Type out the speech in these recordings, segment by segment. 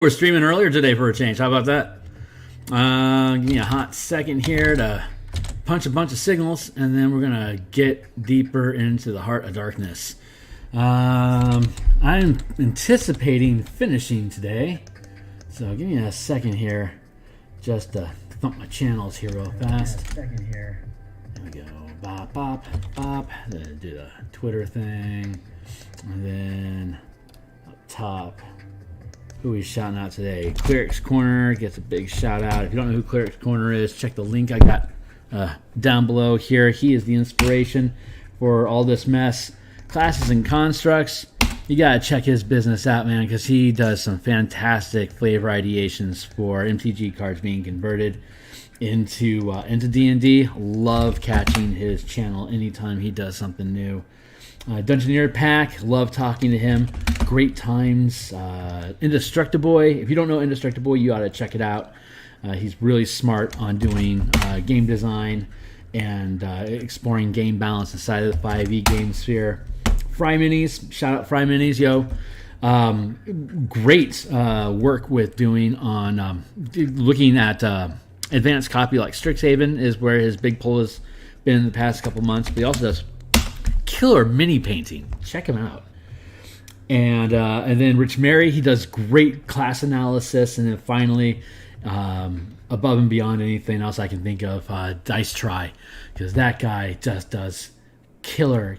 We're streaming earlier today for a change. How about that? Give me a hot second here to punch a bunch of signals, and then we're gonna get deeper into the heart of darkness. I'm anticipating finishing today, so give me a second here, just to thump my channels here real fast. There we go. Bop, bop, bop. Then do the Twitter thing, and then up top. Who he's shouting out today? Cleric Corner gets a big shout out. If you don't know who Cleric Corner is, check the link I got down below here. He is the inspiration for all this mess. Classes and constructs. You gotta check his business out, man, because he does some fantastic flavor ideations for MTG cards being converted into D&D. Love catching his channel anytime he does something new. Dungeoneer Pack, love talking to him. Great times. Indestructible. If you don't know Indestructible, you ought to check it out. He's really smart on doing game design and exploring game balance inside of the 5e game sphere. Fry Minis, shout out Fry Minis, yo. Great work with doing on looking at advanced copy like Strixhaven is where his big pull has been in the past couple months, but he also does killer mini painting. Check him out. And then Rich Mary, he does great class analysis. And then finally, above and beyond anything else I can think of, Dice Try, because that guy just does killer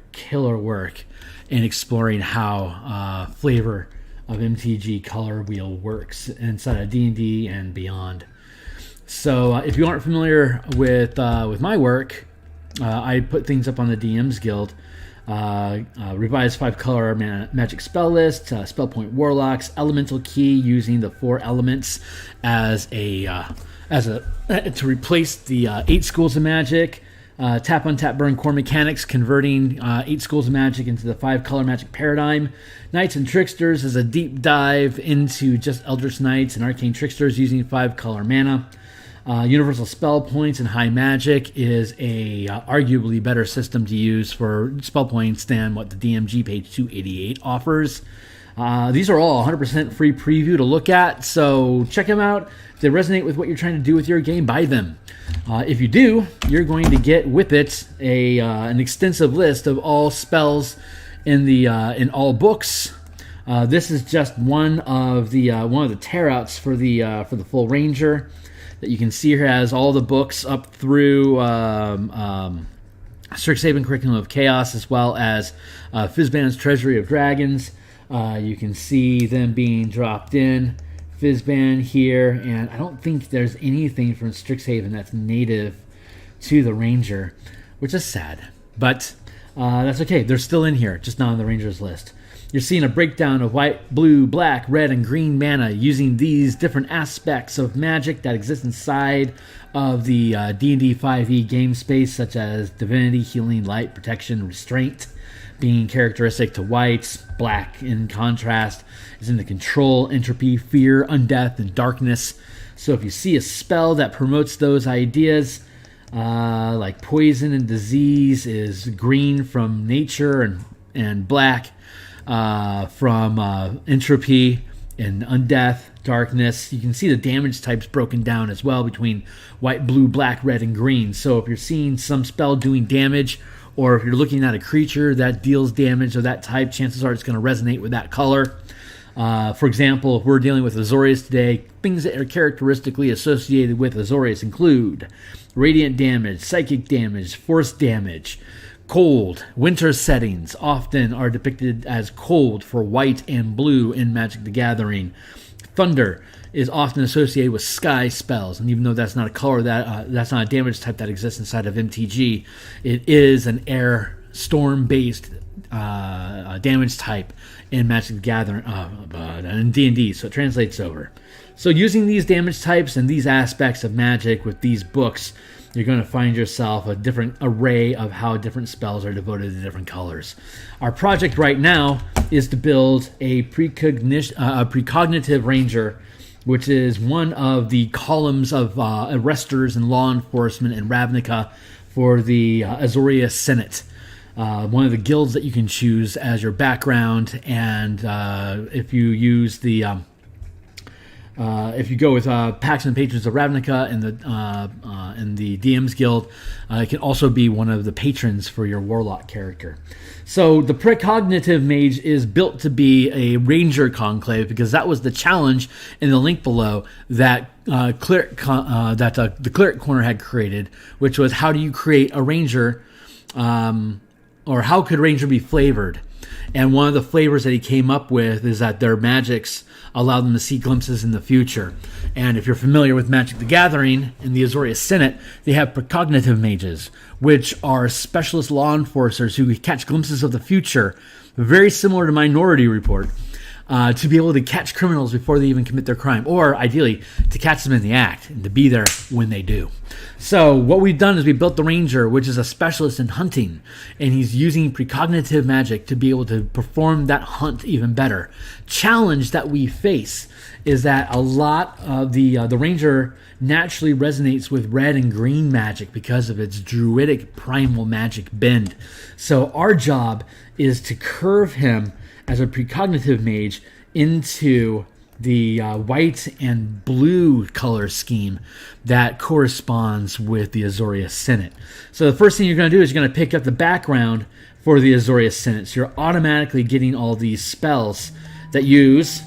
work in exploring how flavor of MTG color wheel works inside of D&D and beyond. So if you aren't familiar with my work, I put things up on the DMsGuild. Revised 5-color magic spell list, Spellpoint Warlocks, Elemental Key using the 4 elements as a to replace the 8 schools of magic. Tap untap burn core mechanics, converting 8 schools of magic into the 5-color magic paradigm. Knights and Tricksters is a deep dive into just Eldritch Knights and Arcane Tricksters using 5-color mana. Universal Spell Points and High Magic is a arguably better system to use for spell points than what the DMG page 288 offers. These are all 100% free preview to look at, so check them out. If they resonate with what you're trying to do with your game, buy them. If you do, you're going to get with it an extensive list of all spells in all books. This is just one of the tear-outs for the full Ranger. That you can see here has all the books up through Strixhaven Curriculum of Chaos, as well as Fizban's Treasury of Dragons. You can see them being dropped in. Fizban here, and I don't think there's anything from Strixhaven that's native to the Ranger, which is sad. But that's okay. They're still in here, just not on the Ranger's list. You're seeing a breakdown of white, blue, black, red, and green mana using these different aspects of magic that exist inside of the D&D 5e game space, such as Divinity, Healing, Light, Protection, Restraint, being characteristic to whites. Black, in contrast, is in the Control, Entropy, Fear, Undeath, and Darkness. So if you see a spell that promotes those ideas, like Poison and Disease is green from nature and black from Entropy and Undeath, Darkness. You can see the damage types broken down as well between white, blue, black, red, and green. So if you're seeing some spell doing damage, or if you're looking at a creature that deals damage of that type, chances are it's going to resonate with that color. For example, if we're dealing with Azorius today, things that are characteristically associated with Azorius include radiant damage, psychic damage, force damage. Cold. Winter settings often are depicted as cold for white and blue in Magic the Gathering. Thunder is often associated with sky spells, and even though that's not a color that's not a damage type that exists inside of MTG, it is an air storm-based damage type in Magic the Gathering and D&D, so it translates over. So using these damage types and these aspects of Magic with these books, you're going to find yourself a different array of how different spells are devoted to different colors. Our project right now is to build a Precognitive Ranger, which is one of the columns of arresters and law enforcement in Ravnica for the Azorius Senate. One of the guilds that you can choose as your background, and if you use the if you go with Pax and Patrons of Ravnica and the DMs Guild, it can also be one of the patrons for your Warlock character. So the Precognitive Mage is built to be a Ranger conclave because that was the challenge in the link below that the Cleric Corner had created, which was how do you create a Ranger, or how could Ranger be flavored? And one of the flavors that he came up with is that their magics allow them to see glimpses in the future. And if you're familiar with Magic the Gathering in the Azorius Senate, they have Precognitive Mages, which are specialist law enforcers who catch glimpses of the future, very similar to Minority Report, to be able to catch criminals before they even commit their crime, or ideally to catch them in the act and to be there when they do. So what we've done is we built the Ranger, which is a specialist in hunting, and he's using Precognitive Magic to be able to perform that hunt even better. Challenge that we face is that a lot of the Ranger naturally resonates with red and green magic because of its druidic primal magic bend. So our job is to curve him as a Precognitive Mage into the white and blue color scheme that corresponds with the Azorius Senate. So the first thing you're going to do is you're going to pick up the background for the Azorius Senate. So you're automatically getting all these spells that use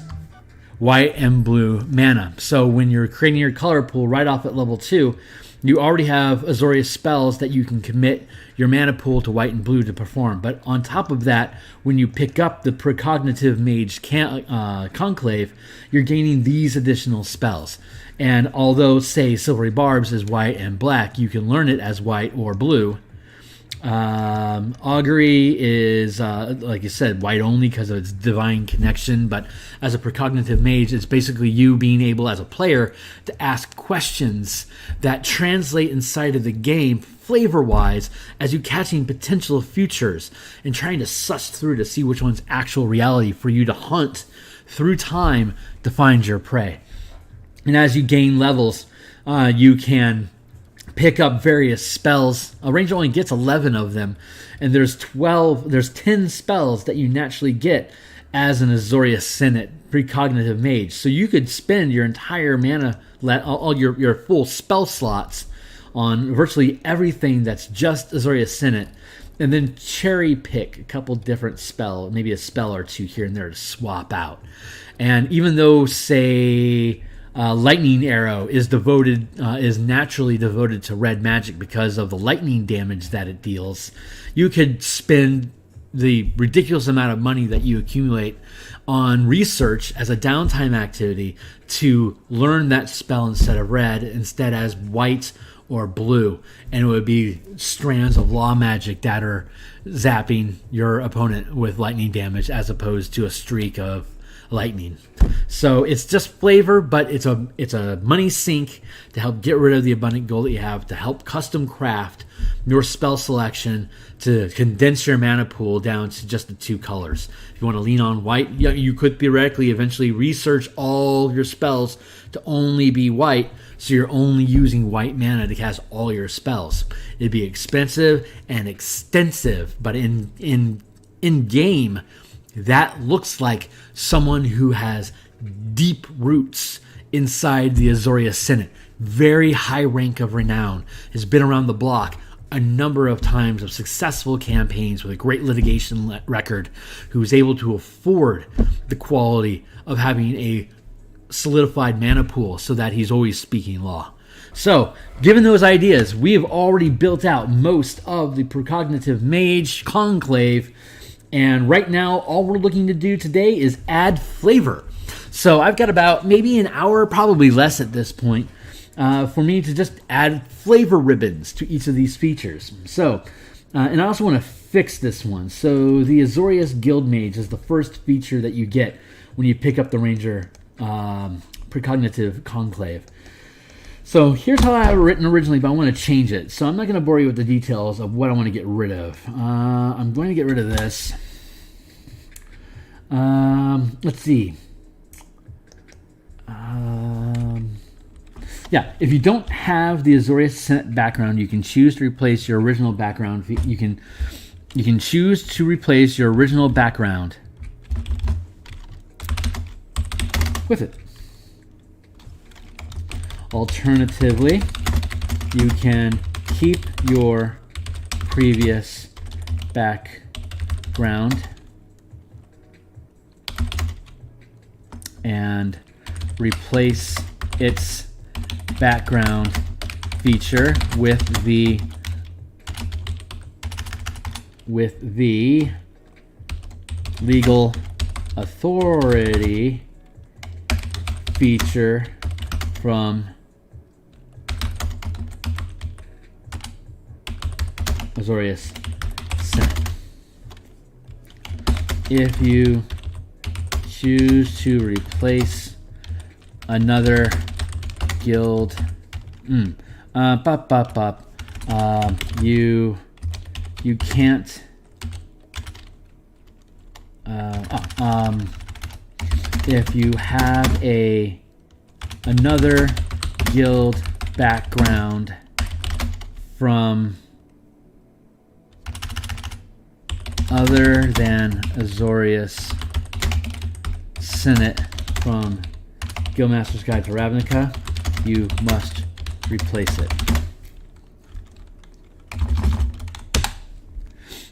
white and blue mana. So when you're creating your color pool right off at level 2, you already have Azorius spells that you can commit your mana pool to white and blue to perform. But on top of that, when you pick up the Precognitive Mage Conclave, you're gaining these additional spells. And although, say, Silvery Barbs is white and black, you can learn it as white or blue. Augury is, like you said, white only because of its divine connection, but as a Precognitive Mage, it's basically you being able as a player to ask questions that translate inside of the game flavor-wise as you catching potential futures and trying to suss through to see which one's actual reality for you to hunt through time to find your prey. And as you gain levels, you can pick up various spells. A ranger only gets 11 of them, and there's 10 spells that you naturally get as an Azorius Senate Precognitive Mage. So you could spend your entire mana, all your full spell slots on virtually everything that's just Azorius Senate, and then cherry pick a couple different spells, maybe a spell or two here and there to swap out. And even though, say, Lightning Arrow is naturally devoted to red magic because of the lightning damage that it deals, you could spend the ridiculous amount of money that you accumulate on research as a downtime activity to learn that spell instead of red, instead as white or blue, and it would be strands of law magic that are zapping your opponent with lightning damage as opposed to a streak of lightning. So it's just flavor, but it's a money sink to help get rid of the abundant gold that you have, to help custom craft your spell selection, to condense your mana pool down to just the 2 colors. If you want to lean on white, you could theoretically eventually research all your spells to only be white, so you're only using white mana to cast all your spells. It'd be expensive and extensive, but in game, that looks like someone who has deep roots inside the Azorius Senate, very high rank of renown, has been around the block a number of times of successful campaigns with a great litigation record, who is able to afford the quality of having a solidified mana pool so that he's always speaking law. So, given those ideas, we have already built out most of the Precognitive Mage Conclave, and right now, all we're looking to do today is add flavor. So I've got about maybe an hour, probably less at this point, for me to just add flavor ribbons to each of these features. So, and I also want to fix this one. So the Azorius Guild Mage is the first feature that you get when you pick up the Ranger Precognitive Conclave. So here's how I have it written originally, but I want to change it. So I'm not going to bore you with the details of what I want to get rid of. I'm going to get rid of this. Let's see. Yeah, if you don't have the Azorius Senate background, you can choose to replace your original background. You can choose to replace your original background with it. Alternatively, you can keep your previous background and replace its background feature with the legal authority feature from Azorius Senate. If you choose to replace another guild, you can't. If you have another guild background from other than Azorius Senate from Guildmaster's Guide to Ravnica, you must replace it.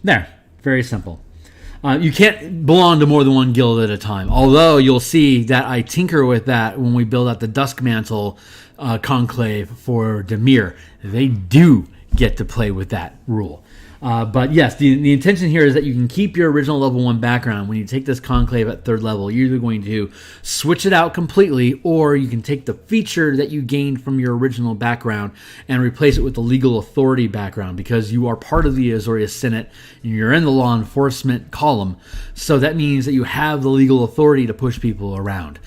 There, very simple. You can't belong to more than one guild at a time. Although you'll see that I tinker with that when we build out the Duskmantle conclave for Dimir. They do get to play with that rule. But yes, the intention here is that you can keep your original level 1 background. When you take this conclave at 3rd level, you're either going to switch it out completely, or you can take the feature that you gained from your original background and replace it with the legal authority background, because you are part of the Azorius Senate and you're in the law enforcement column. So that means that you have the legal authority to push people around.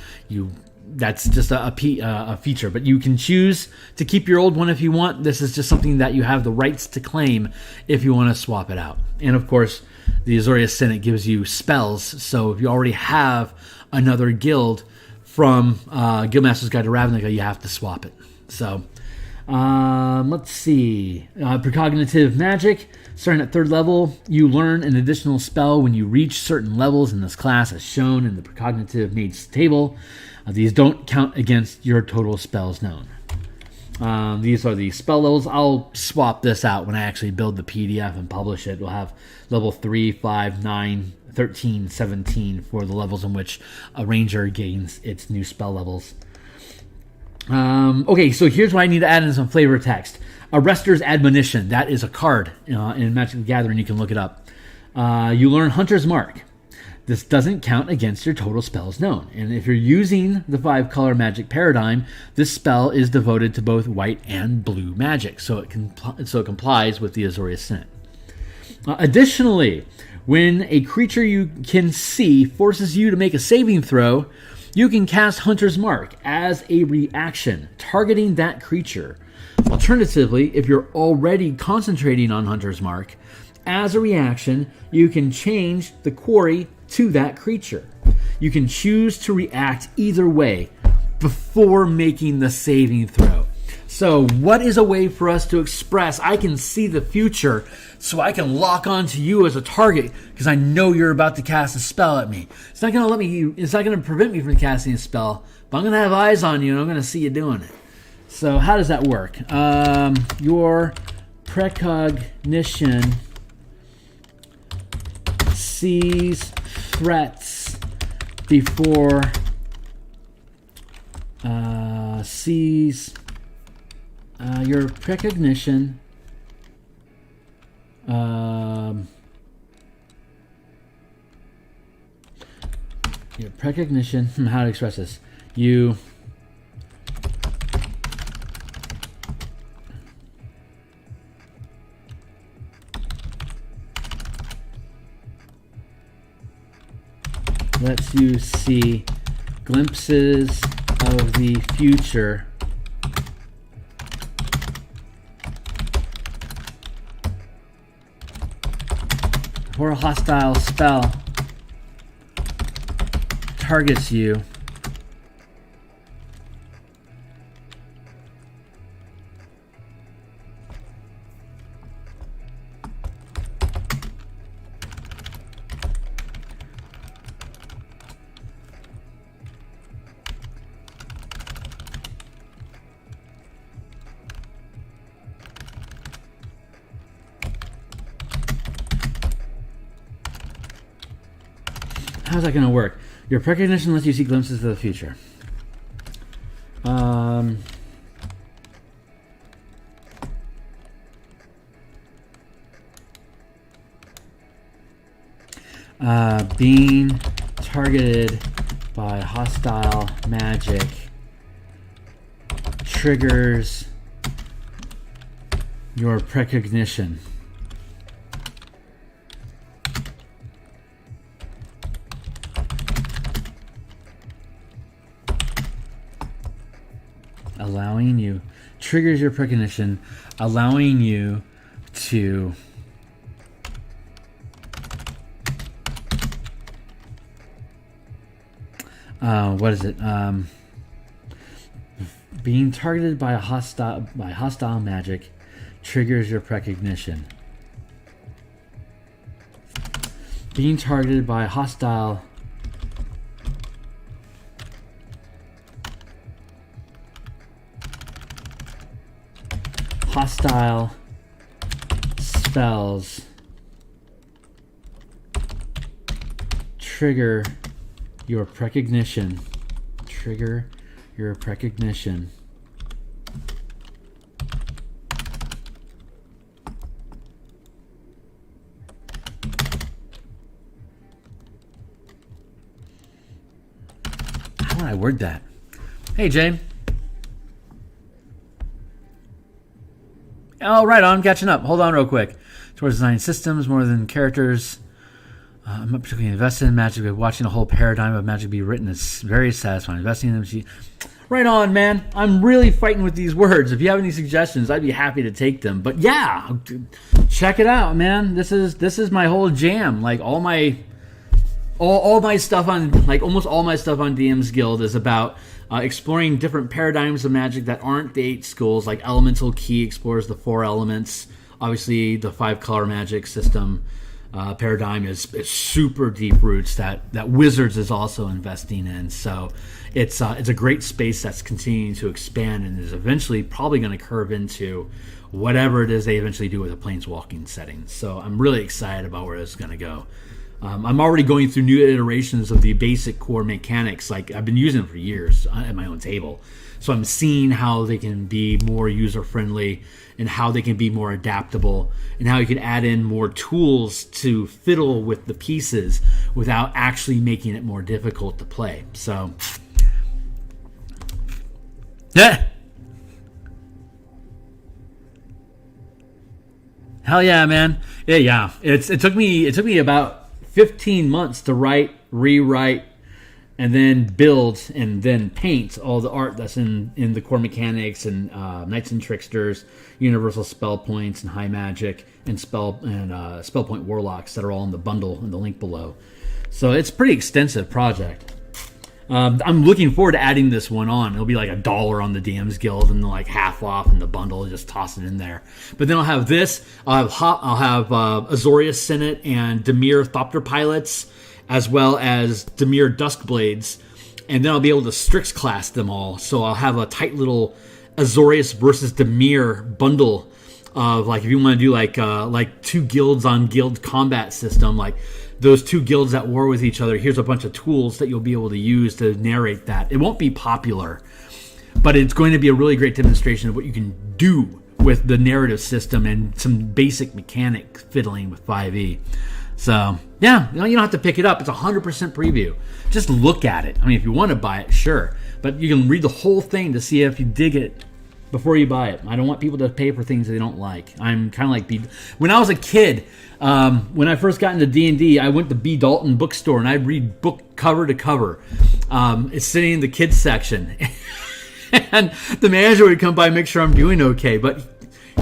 That's just a feature, but you can choose to keep your old one if you want. This is just something that you have the rights to claim if you want to swap it out. And of course, the Azorius Senate gives you spells, so if you already have another guild from Guildmaster's Guide to Ravnica, you have to swap it. So, let's see. Precognitive Magic. Starting at 3rd level, you learn an additional spell when you reach certain levels in this class, as shown in the Precognitive Mage table. These don't count against your total spells known. These are the spell levels. I'll swap this out when I actually build the PDF and publish it. We'll have level 3, 5, 9, 13, 17 for the levels in which a ranger gains its new spell levels. Okay, so here's what I need to add in some flavor text. Arrester's Admonition. That is a card in Magic the Gathering. You can look it up. You learn Hunter's Mark. This doesn't count against your total spells known. And if you're using the 5-color magic paradigm, this spell is devoted to both white and blue magic, so it complies with the Azorius Senate. Additionally, when a creature you can see forces you to make a saving throw, you can cast Hunter's Mark as a reaction, targeting that creature. Alternatively, if you're already concentrating on Hunter's Mark, as a reaction, you can change the quarry to that creature. You can choose to react either way before making the saving throw. So what is a way for us to express, I can see the future, so I can lock onto you as a target because I know you're about to cast a spell at me. It's not going to prevent me from casting a spell, but I'm going to have eyes on you and I'm going to see you doing it. So how does that work? Your precognition sees threats before your precognition how to express this. Lets you see glimpses of the future before a hostile spell targets you. how's that going to work? Your precognition lets you see glimpses of the future. Being targeted by hostile magic triggers your precognition. Allowing you, triggers your precognition, allowing you to what is it? Being targeted by hostile magic triggers your precognition. Being targeted by hostile spells trigger your precognition. Trigger your precognition. How would I word that? Hey, Jane. Oh, right on. I'm catching up. Hold on real quick. Towards designing systems more than characters. I'm not particularly invested in Magic, but watching a whole paradigm of Magic be written is very satisfying. Investing in them. Right on, man. I'm really fighting with these words. If you have any suggestions, I'd be happy to take them. But yeah, check it out, man. This is my whole jam. Like all my stuff on, like almost all my stuff on DMsGuild is about exploring different paradigms of Magic that aren't the 8 schools. Like Elemental Key explores the 4 elements. Obviously, the 5-color Magic system paradigm is super deep roots that Wizards is also investing in. So it's a great space that's continuing to expand and is eventually probably going to curve into whatever it is they eventually do with a planeswalking setting. So I'm really excited about where this is going to go. I'm already going through new iterations of the basic core mechanics. Like I've been using them for years at my own table. So I'm seeing how they can be more user-friendly and how they can be more adaptable and how you can add in more tools to fiddle with the pieces without actually making it more difficult to play. So, yeah. Hell yeah, man. Yeah. It took me about 15 months to write, rewrite, and then build and then paint all the art that's in the core mechanics and Knights and Tricksters, Universal Spell Points, and High Magic, and Spellpoint Warlocks that are all in the bundle in the link below. So it's a pretty extensive project. I'm looking forward to adding this one on. It'll be like $1 on the DMsGuild and like half off in the bundle. Just toss it in there. But then I'll have this. I'll have Azorius Senate and Dimir Thopter pilots, as well as Dimir Duskblades, and then I'll be able to Strix class them all. So I'll have a tight little Azorius versus Dimir bundle of, like, if you want to do like 2 guilds on guild combat system, like those 2 guilds at war with each other. Here's a bunch of tools that you'll be able to use to narrate that. It won't be popular, but it's going to be a really great demonstration of what you can do with the narrative system and some basic mechanic fiddling with 5e. So, yeah, you don't have to pick it up. It's 100% preview. Just look at it. I mean, if you want to buy it, sure. But you can read the whole thing to see if you dig it before you buy it. I don't want people to pay for things they don't like. I'm kind of like when I was a kid, when I first got into D&D, I went to B. Dalton bookstore, and I'd read book cover to cover. It's sitting in the kids section. And the manager would come by and make sure I'm doing okay. But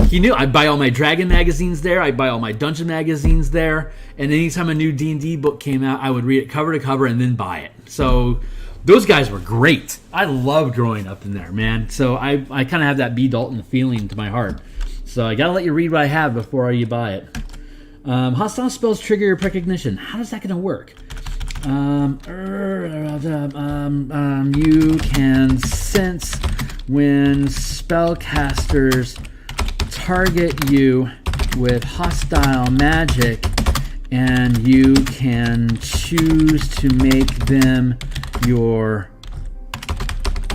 he knew I'd buy all my Dragon magazines there. I'd buy all my Dungeon magazines there. And anytime a new D&D book came out, I would read it cover to cover and then buy it. So those guys were great. I loved growing up in there, man. So I kind of have that B. Dalton feeling to my heart. So I got to let you read what I have before you buy it. Hostile spells trigger your precognition. How is that going to work? You can sense when spellcasters target you with hostile magic and you can choose to make them your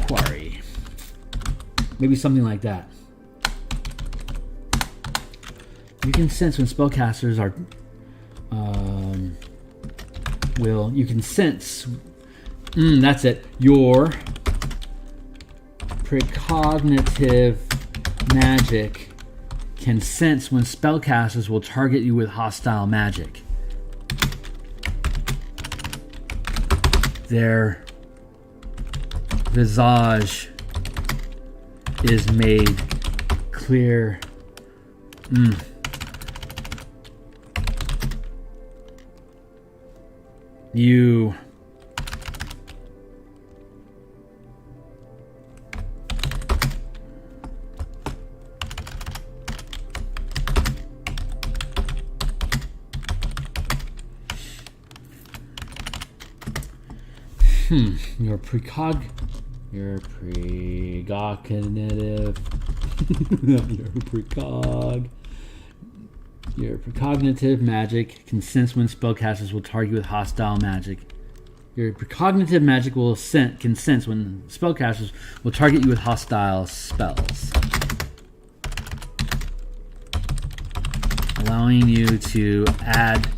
quarry. Maybe something like that. You can sense when spellcasters are you can sense that's it, your Precognitive Magic can sense when spellcasters will target you with hostile magic. Their visage is made clear. You Your precognitive your precognitive magic can sense when spellcasters will target you with hostile magic. Your precognitive magic can sense when spellcasters will target you with hostile spells, allowing you to add.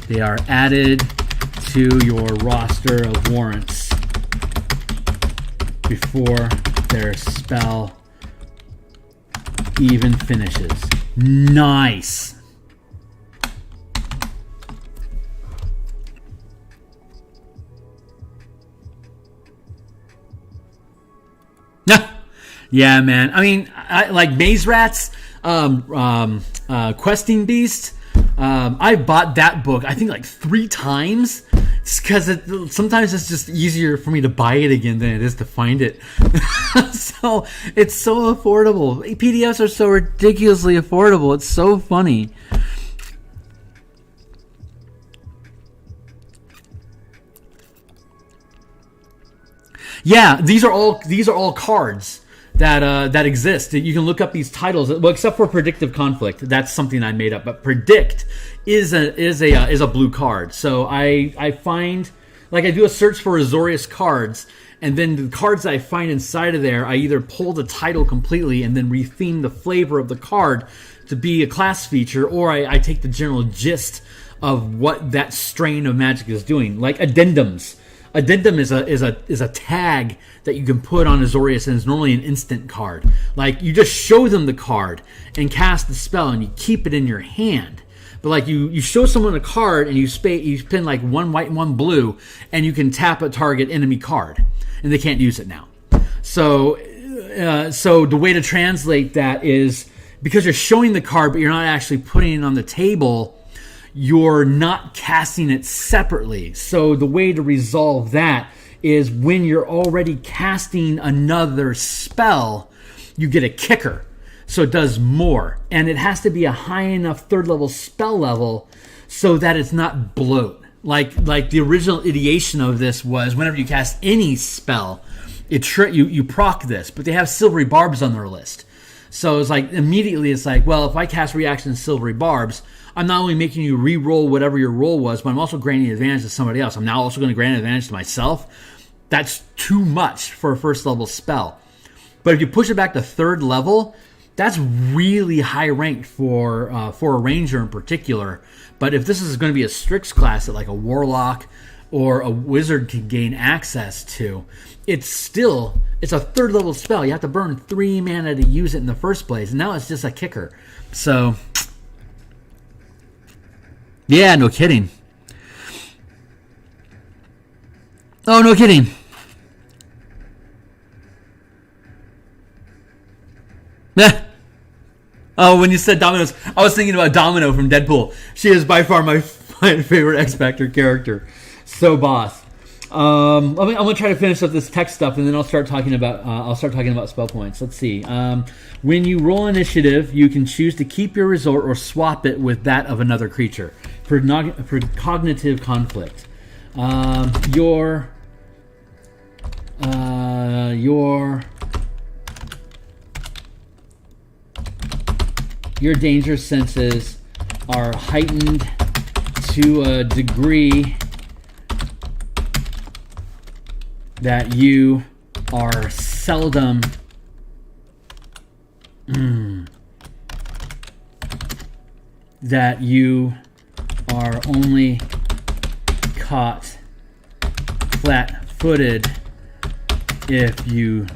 They are added to your roster of warrants before their spell even finishes. Nice. Yeah, man. I mean, I like maze rats, questing beast. I bought that book, I think, like 3 times. It's because sometimes it's just easier for me to buy it again than it is to find it. So it's so affordable. PDFs are so ridiculously affordable. It's so funny. Yeah, these are all cards that exist. You can look up these titles. Well, except for Predictive Conflict, that's something I made up. But Predict is a blue card. So I find, like, I do a search for Azorius cards, and then the cards that I find inside of there, I either pull the title completely and then retheme the flavor of the card to be a class feature, or I take the general gist of what that strain of magic is doing. Like Addendums. Addendum is a tag that you can put on Azorius, and it's normally an instant card. Like, you just show them the card and cast the spell, and you keep it in your hand. But like, you show someone a card and you spin like 1 white and 1 blue, and you can tap a target enemy card, and they can't use it now. So the way to translate that is, because you're showing the card but you're not actually putting it on the table, you're not casting it separately. So the way to resolve that is, when you're already casting another spell, you get a kicker. So it does more. And it has to be a high enough 3rd level spell level so that it's not bloat. Like the original ideation of this was, whenever you cast any spell, you proc this, but they have silvery barbs on their list. So it's like, immediately it's like, well, if I cast reaction silvery barbs, I'm not only making you re-roll whatever your roll was, but I'm also granting advantage to somebody else. I'm now also going to grant advantage to myself. That's too much for a 1st level spell. But if you push it back to 3rd level, that's really high ranked for a ranger in particular. But if this is going to be a Strix class that like a warlock or a wizard can gain access to, it's a 3rd level spell. You have to burn 3 mana to use it in the first place, and now it's just a kicker. So, yeah, no kidding. Oh, no kidding. Oh, when you said Domino's, I was thinking about Domino from Deadpool. She is by far my favorite X Factor character. So boss. I'm gonna try to finish up this text stuff, and then I'll start talking about spell points. Let's see. When you roll initiative, you can choose to keep your result or swap it with that of another creature. Precognitive conflict. Your your danger senses are heightened to a degree that you are seldom that you are only caught flat-footed if you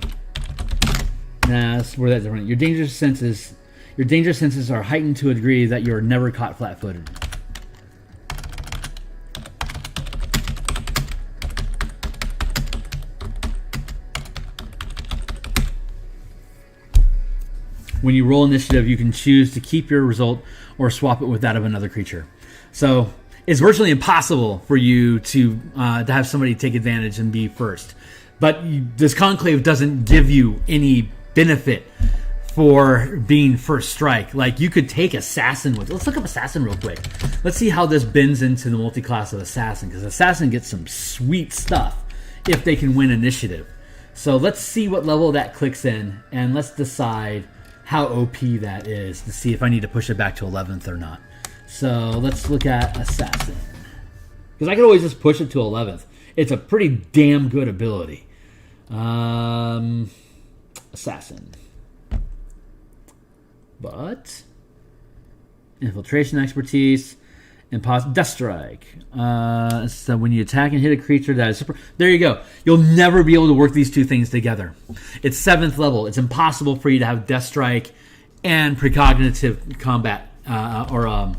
that's where that's different. Your danger senses are heightened to a degree that you are never caught flat-footed. When you roll initiative, you can choose to keep your result or swap it with that of another creature. So it's virtually impossible for you to have somebody take advantage and be first. But this conclave doesn't give you any benefit for being first strike. Like, you could take assassin with. Let's look up assassin real quick. Let's see how this bends into the multi-class of assassin, because assassin gets some sweet stuff if they can win initiative. So let's see what level that clicks in, and let's decide how OP that is to see if I need to push it back to 11th or not. So let's look at assassin, because I could always just push it to 11th. It's a pretty damn good ability. Assassin. But infiltration expertise, death strike. So when you attack and hit a creature that is super, there you go. You'll never be able to work these two things together. It's 7th level. It's impossible for you to have death strike and precognitive combat or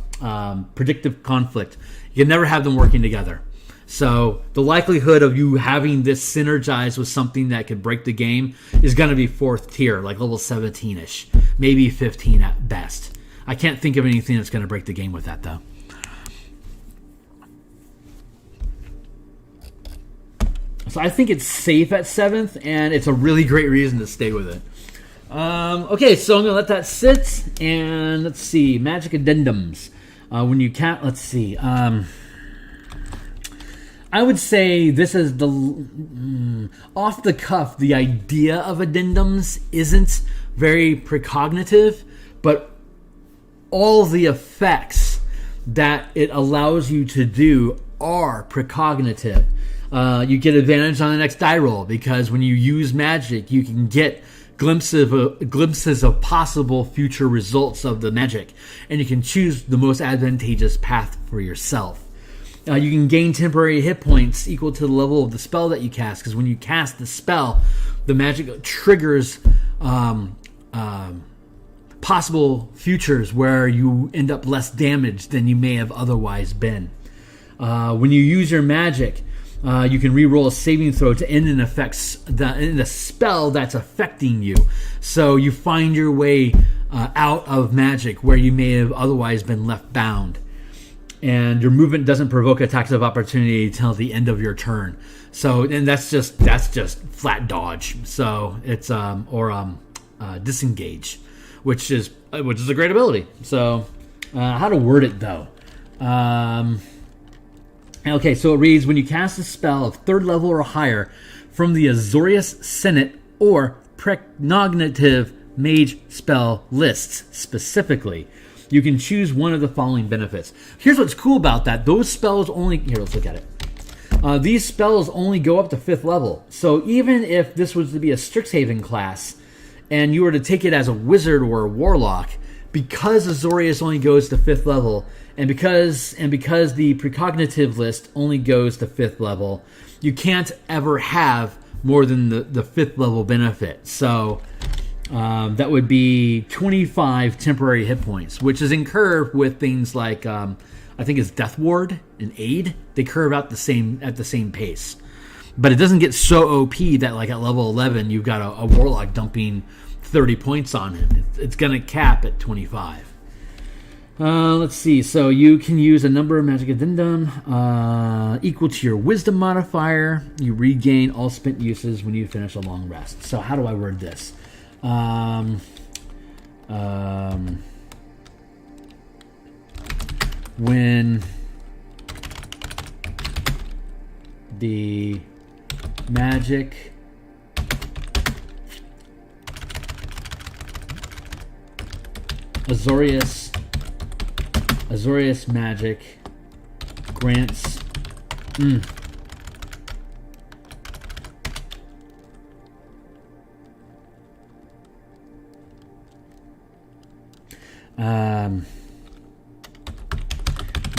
predictive conflict. You can never have them working together. So the likelihood of you having this synergized with something that could break the game is going to be 4th tier, like level 17-ish, maybe 15 at best. I can't think of anything that's going to break the game with that, though. So I think it's safe at 7th, and it's a really great reason to stay with it. Okay, so I'm going to let that sit, and let's see. Magic Addendums. When you can't, let's see. I would say this is the off the cuff. The idea of addendums isn't very precognitive, but all the effects that it allows you to do are precognitive. You get advantage on the next die roll because when you use magic, you can get glimpses of possible future results of the magic, and you can choose the most advantageous path for yourself. You can gain temporary hit points equal to the level of the spell that you cast, because when you cast the spell, the magic triggers possible futures where you end up less damaged than you may have otherwise been. When you use your magic, you can re-roll a saving throw to end in the spell that's affecting you. So you find your way out of magic where you may have otherwise been left bound. And your movement doesn't provoke attacks of opportunity until the end of your turn. So, and that's just flat dodge. So it's disengage, which is a great ability. So, how to word it though? Okay, so it reads: when you cast a spell of 3rd level or higher from the Azorius Senate or Precognitive Mage spell lists specifically, you can choose one of the following benefits. Here's what's cool about that. Those spells only... Here, let's look at it. These spells only go up to 5th level. So even if this was to be a Strixhaven class, and you were to take it as a wizard or a warlock, because Azorius only goes to 5th level, and because the precognitive list only goes to 5th level, you can't ever have more than the 5th level benefit. So... that would be 25 temporary hit points, which is incurred with things like I think it's Death Ward and Aid. They curve out at the same pace, but it doesn't get so OP that like at level 11 you've got a warlock dumping 30 points on him. It's going to cap at 25. Let's see. So you can use a number of magic addendum equal to your wisdom modifier. You regain all spent uses when you finish a long rest. So how do I word this? When the magic Azorius Magic grants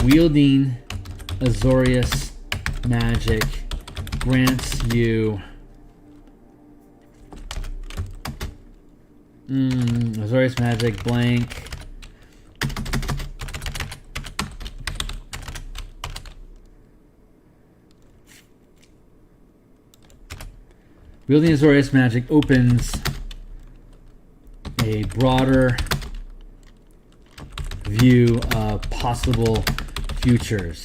wielding Azorius Magic grants you Azorius Magic blank wielding Azorius Magic opens a broader view of possible futures.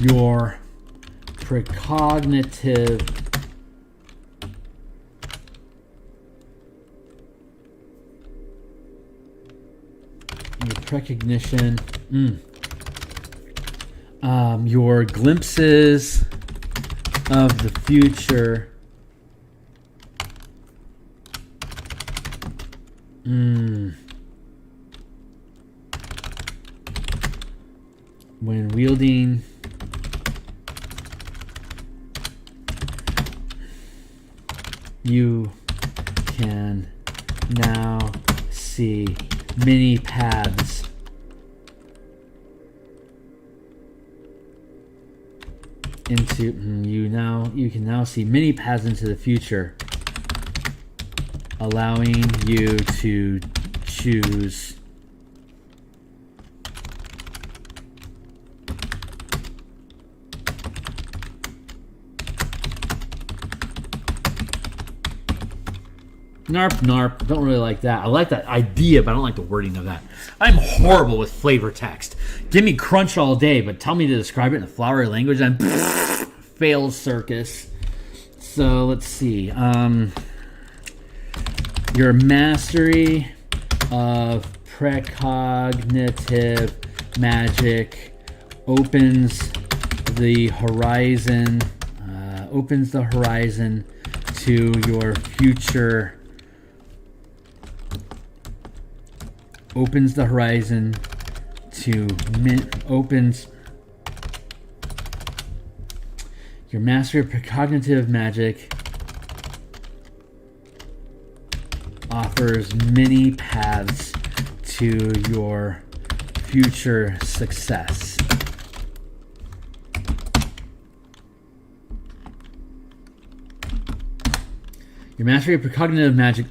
Your precognitive precognition, your glimpses of the future when wielding you can now see many paths into you can now see many paths into the future, allowing you to choose Narp. Don't really like that. I like that idea, but I don't like the wording of that. I'm horrible with flavor text. Give me crunch all day, but tell me to describe it in a flowery language, and fails circus. So let's see. Your mastery of precognitive magic opens the horizon. To your future. Opens the horizon to opens your mastery of precognitive magic offers many paths to your future success. Your mastery of precognitive magic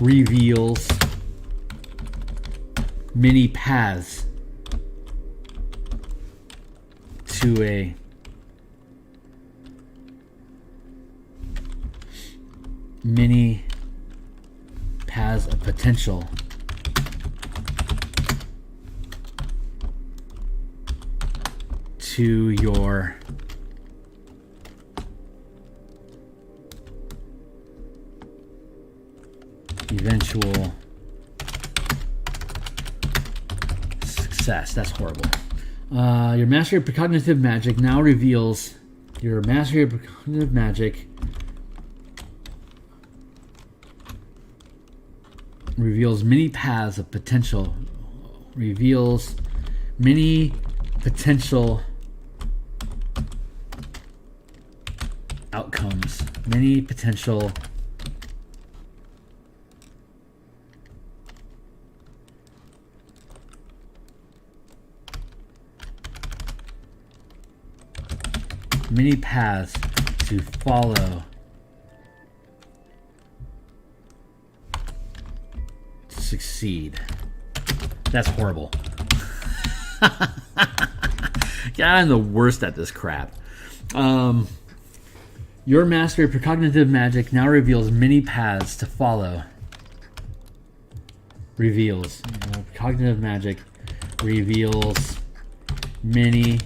reveals many paths to many paths of potential to your eventual success. That's horrible. Your mastery of precognitive magic now reveals your mastery of precognitive magic reveals many paths of potential. Reveals many potential outcomes. Many potential many paths to follow to succeed. That's horrible. Yeah, I'm the worst at this crap. Your mastery of precognitive magic now reveals many paths to follow. Precognitive magic reveals many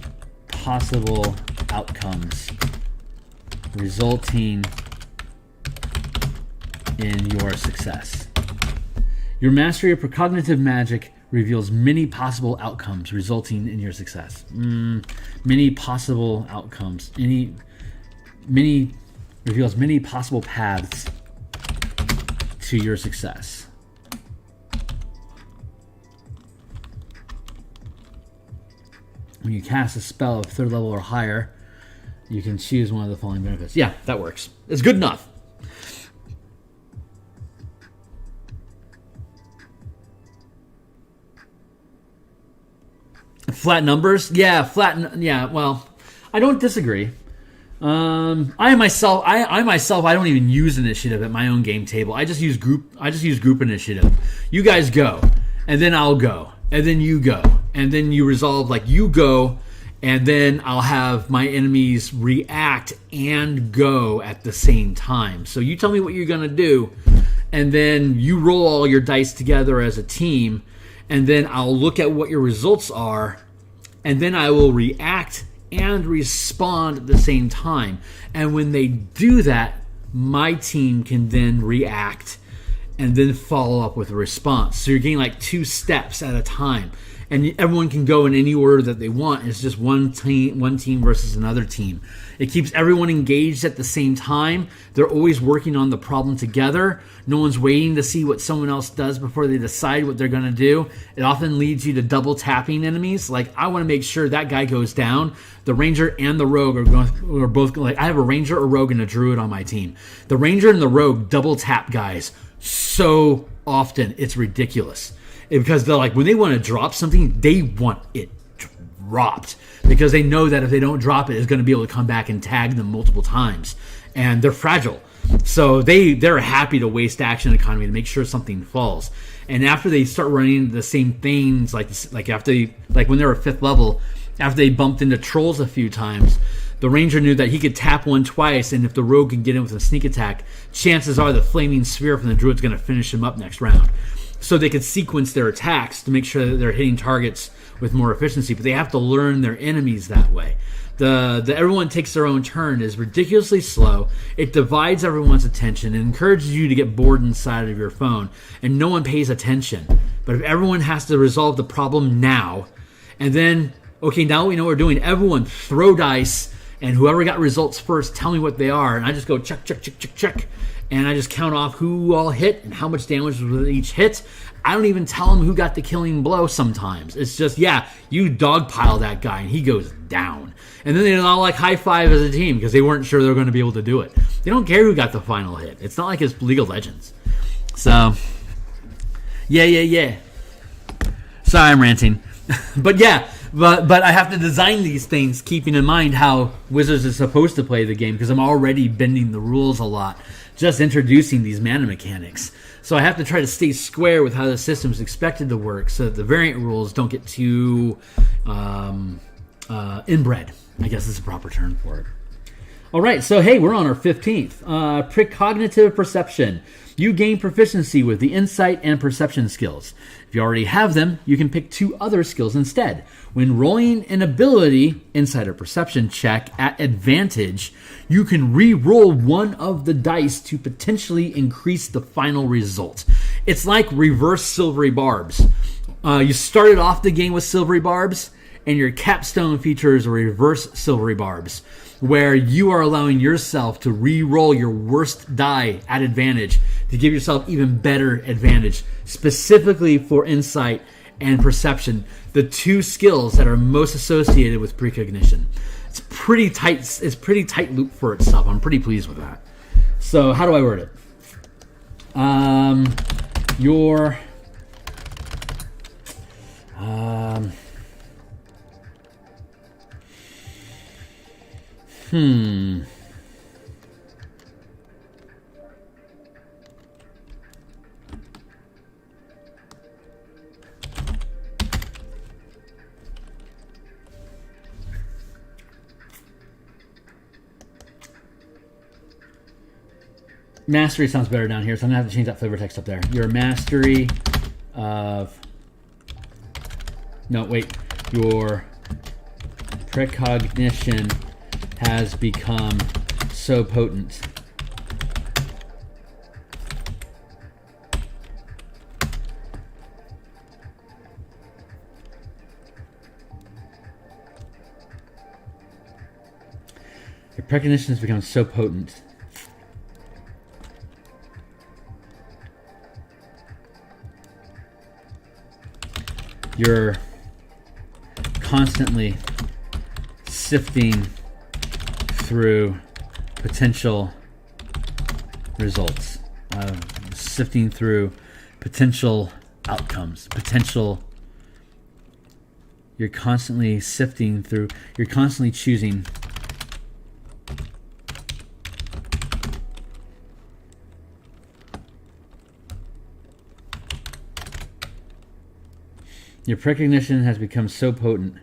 possible outcomes resulting in your success. Your mastery of precognitive magic reveals many possible outcomes resulting in your success. Many possible outcomes. Reveals many possible paths to your success. When you cast a spell of 3rd level or higher, you can choose one of the following benefits. Yeah, that works. It's good enough. Flat numbers? Yeah, well, I don't disagree. I myself, I don't even use initiative at my own game table. I just use group initiative. You guys go, and then I'll go, and then you go, and then you resolve, like, you go, and then I'll have my enemies react and go at the same time. So you tell me what you're gonna do, and then you roll all your dice together as a team, and then I'll look at what your results are, and then I will react and respond at the same time. And when they do that, my team can then react and then follow up with a response. So you're getting like 2 steps at a time. And everyone can go in any order that they want. It's just one team versus another team. It keeps everyone engaged at the same time. They're always working on the problem together. No one's waiting to see what someone else does before they decide what they're going to do. It often leads you to double tapping enemies. Like, I want to make sure that guy goes down. The ranger and the rogue are both, like, I have a ranger, a rogue, and a druid on my team. The ranger and the rogue double tap guys so often. It's ridiculous. Because they're like, when they want to drop something, they want it dropped. Because they know that if they don't drop it, it's going to be able to come back and tag them multiple times. And they're fragile. So they're happy to waste action economy to make sure something falls. And after they start running the same things, like when they were 5th level, after they bumped into trolls a few times, the ranger knew that he could tap one twice, and if the rogue can get in with a sneak attack, chances are the flaming sphere from the druid's going to finish him up next round. So they could sequence their attacks to make sure that they're hitting targets with more efficiency, but they have to learn their enemies that way. The everyone takes their own turn is ridiculously slow. It divides everyone's attention and encourages you to get bored inside of your phone, and no one pays attention. But if everyone has to resolve the problem now, and then, okay, now we know what we're doing, everyone throw dice, and whoever got results first, tell me what they are, and I just go check, check, check, check, check. And I just count off who all hit and how much damage was with each hit. I don't even tell them who got the killing blow sometimes. It's just, yeah, you dogpile that guy and he goes down. And then they all like high five as a team because they weren't sure they were going to be able to do it. They don't care who got the final hit. It's not like it's League of Legends. So, yeah. Sorry, I'm ranting. But yeah, but I have to design these things keeping in mind how Wizards is supposed to play the game because I'm already bending the rules a lot. Just introducing these mana mechanics. So I have to try to stay square with how the system is expected to work so that the variant rules don't get too inbred. I guess is a proper term for it. All right, so hey, we're on our 15th. Precognitive Perception. You gain proficiency with the insight and perception skills. If you already have them, you can pick 2 other skills instead. When rolling an ability, insight or perception check at advantage, you can re-roll one of the dice to potentially increase the final result. It's like reverse silvery barbs. You started off the game with silvery barbs, and your capstone features are reverse silvery barbs, where you are allowing yourself to re-roll your worst die at advantage to give yourself even better advantage, specifically for insight and perception, the 2 skills that are most associated with precognition. It's pretty tight. It's pretty tight loop for itself. I'm pretty pleased with that. So how do I word it? Mastery sounds better down here, so I'm going to have to change that flavor text up there. Your mastery of... No, wait. Your precognition has become so potent. precognition has become so potent you're constantly sifting through potential results, sifting through potential outcomes, you're constantly sifting through, you're constantly choosing your precognition has become so potent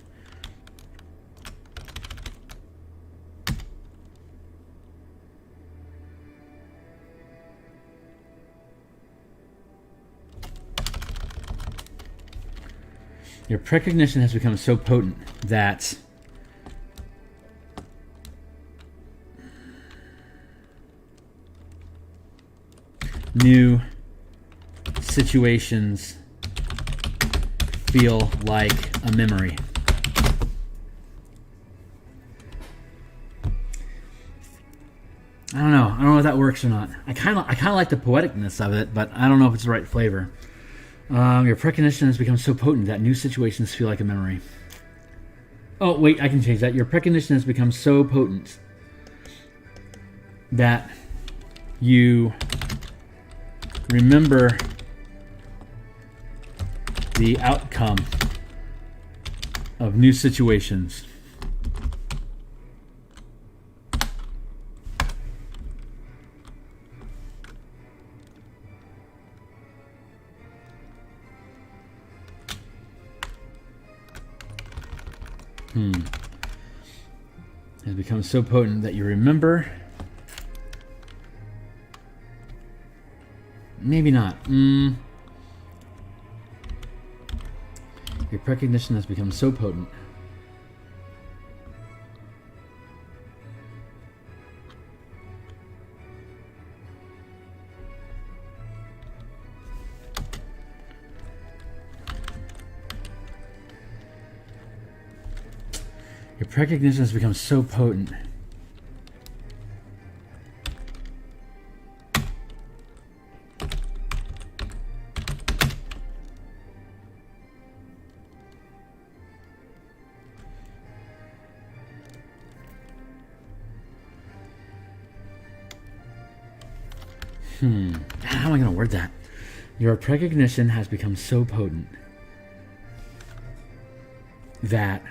your precognition has become so potent that new situations feel like a memory. I don't know if that works or not. I kind of like the poeticness of it, but I don't know if it's the right flavor. Your precognition has become so potent that new situations feel like a memory. Oh, wait, I can change that. Your precognition has become so potent that you remember the outcome of new situations. Has become so potent that you remember. Maybe not. Your precognition has become so potent your precognition has become so potent How am I going to word that? Your precognition has become so potent that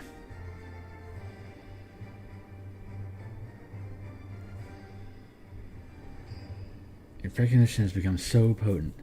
your precognition has become so potent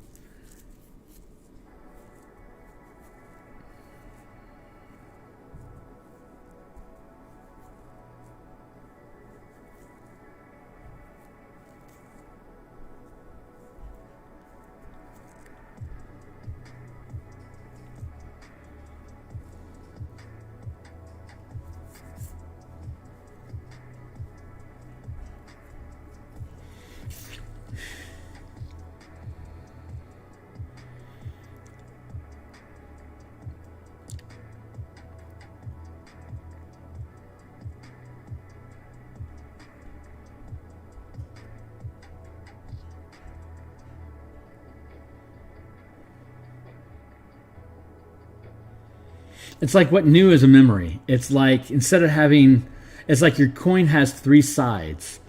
it's like what new is a memory. It's like instead of having, it's like your coin has three sides.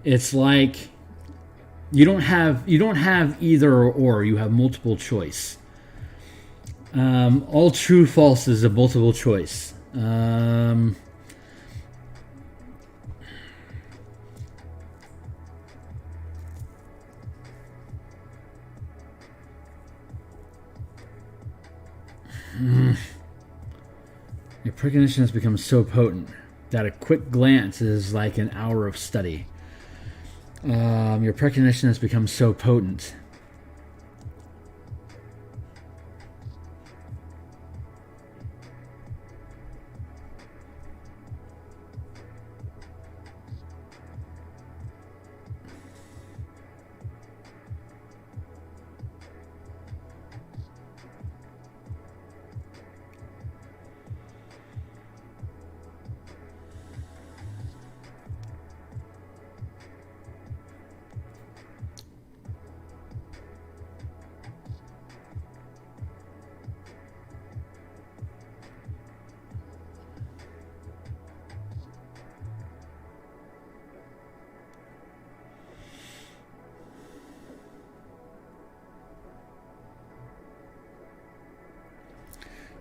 It's like you don't have either or. You have multiple choice. All true false is a multiple choice. Your precognition has become so potent that a quick glance is like an hour of study. Your precognition has become so potent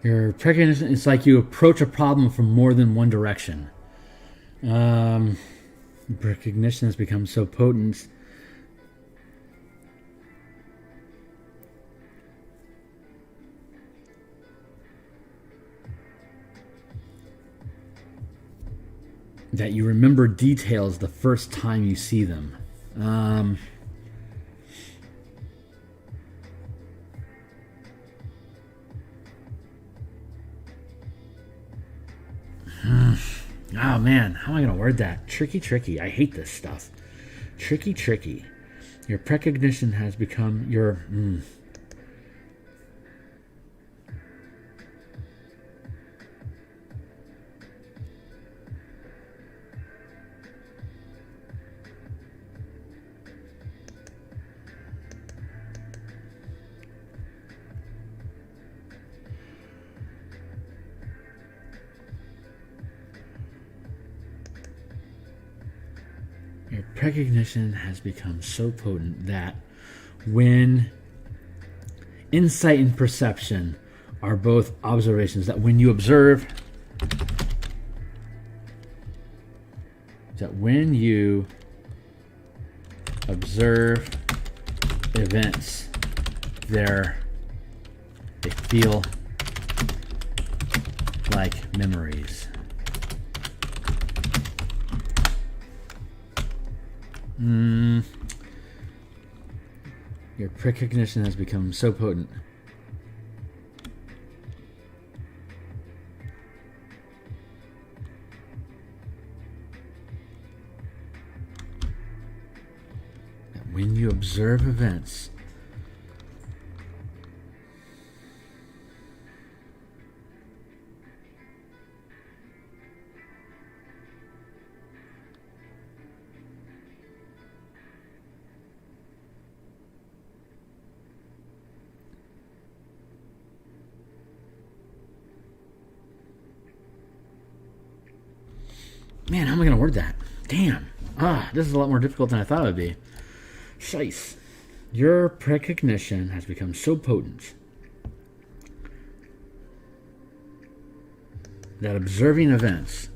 Your precognition, it's like you approach a problem from more than one direction. Precognition has become so potent. That you remember details the first time you see them. Oh man, how am I going to word that? Tricky. I hate this stuff. Tricky. Your precognition has become your... Your precognition has become so potent that when insight and perception are both observations, that when you observe, events, they feel like memories. Your precognition has become so potent that when you observe events, man, how am I going to word that? Damn. This is a lot more difficult than I thought it would be. Shice. Your precognition has become so potent that observing events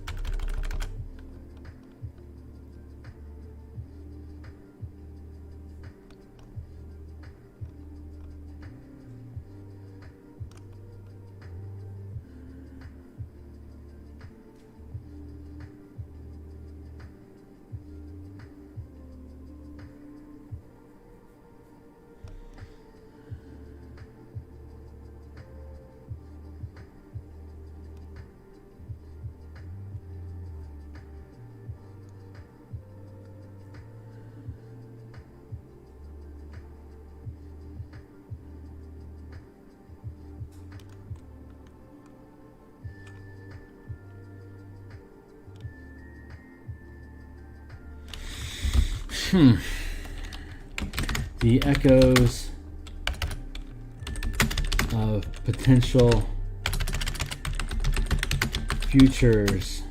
the echoes of potential futures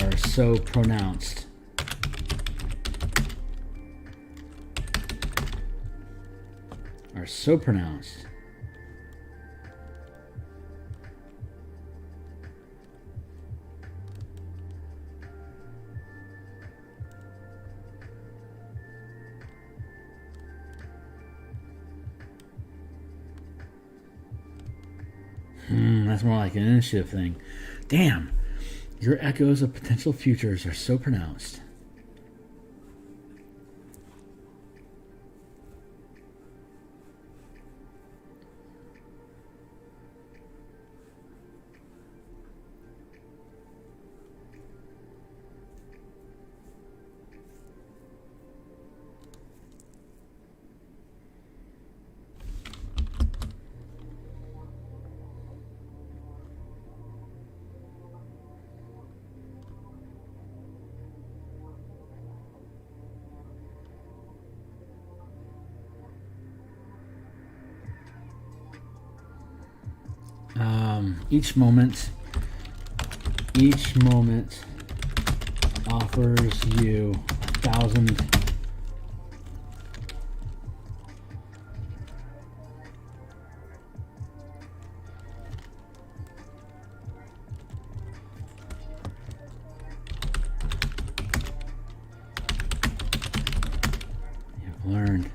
are so pronounced. That's more like an initiative thing. Damn. Your echoes of potential futures are so pronounced. Each moment offers you 1,000 learn.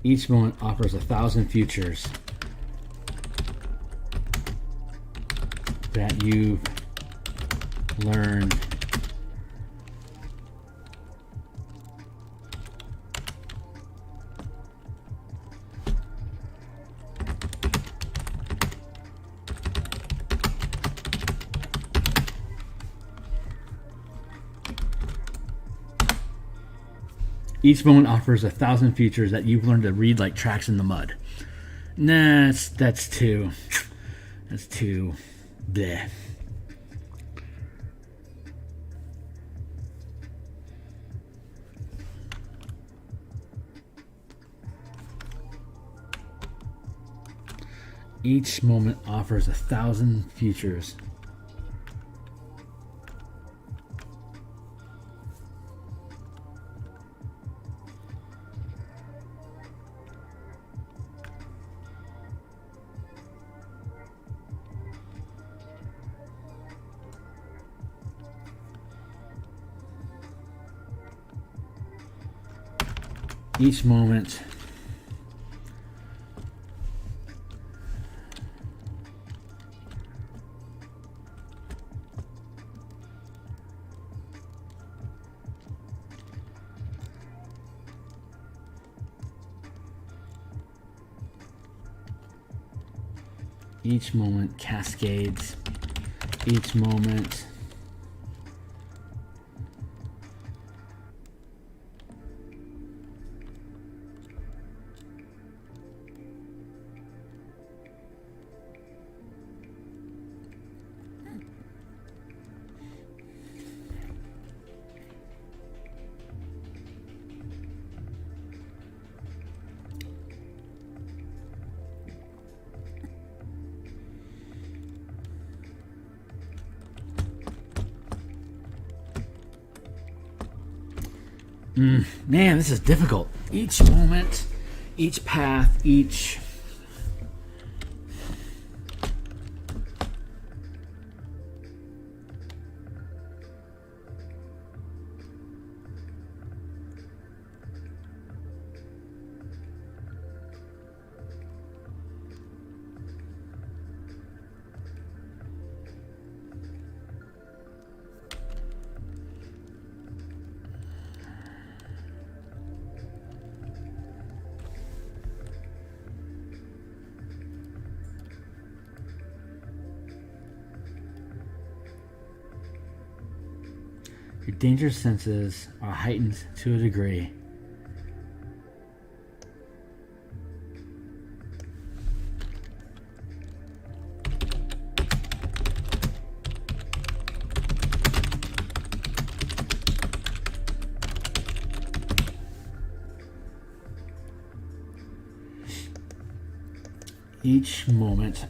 Each moment offers 1,000 futures that you've learned. Each moment offers 1,000 features that you've learned to read like tracks in the mud. Nah, that's too bleh. Each moment offers 1,000 futures. Each moment cascades. Each moment man, this is difficult. Each moment, each path, each... Your danger senses are heightened to a degree. Each moment.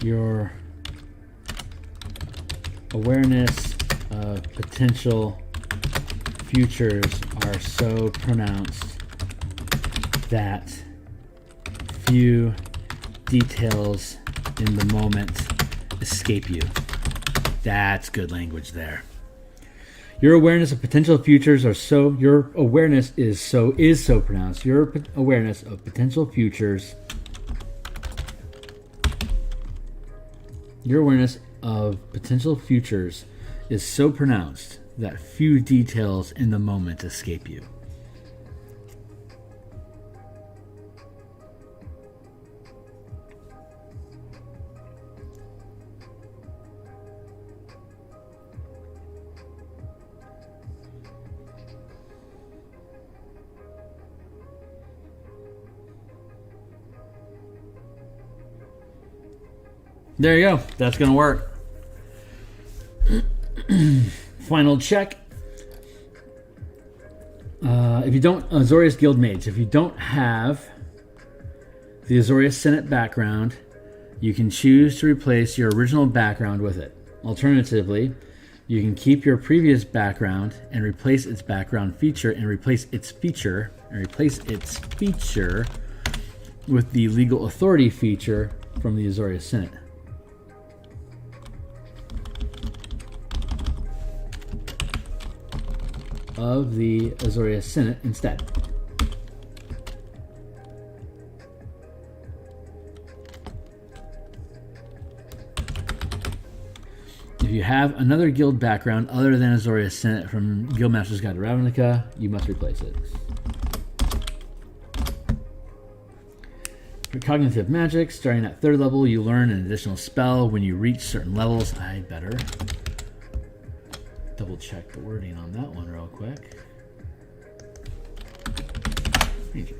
Your awareness of potential futures are so pronounced that few details in the moment escape you. That's good language there. Your awareness of potential futures are so your awareness is so pronounced. Your awareness of potential futures is so pronounced that few details in the moment escape you. There you go. That's going to work. Final check. If you don't, Azorius Guild Mage, if you don't have the Azorius Senate background, you can choose to replace your original background with it. Alternatively, you can keep your previous background and replace its background feature and replace its feature with the legal authority feature from the Azorius Senate. Of the Azorius Senate instead. If you have another guild background other than Azorius Senate from Guildmaster's Guide to Ravnica, you must replace it. Precognitive Magic, starting at 3rd level, you learn an additional spell when you reach certain levels. I better double check the wording on that one real quick. Thank you.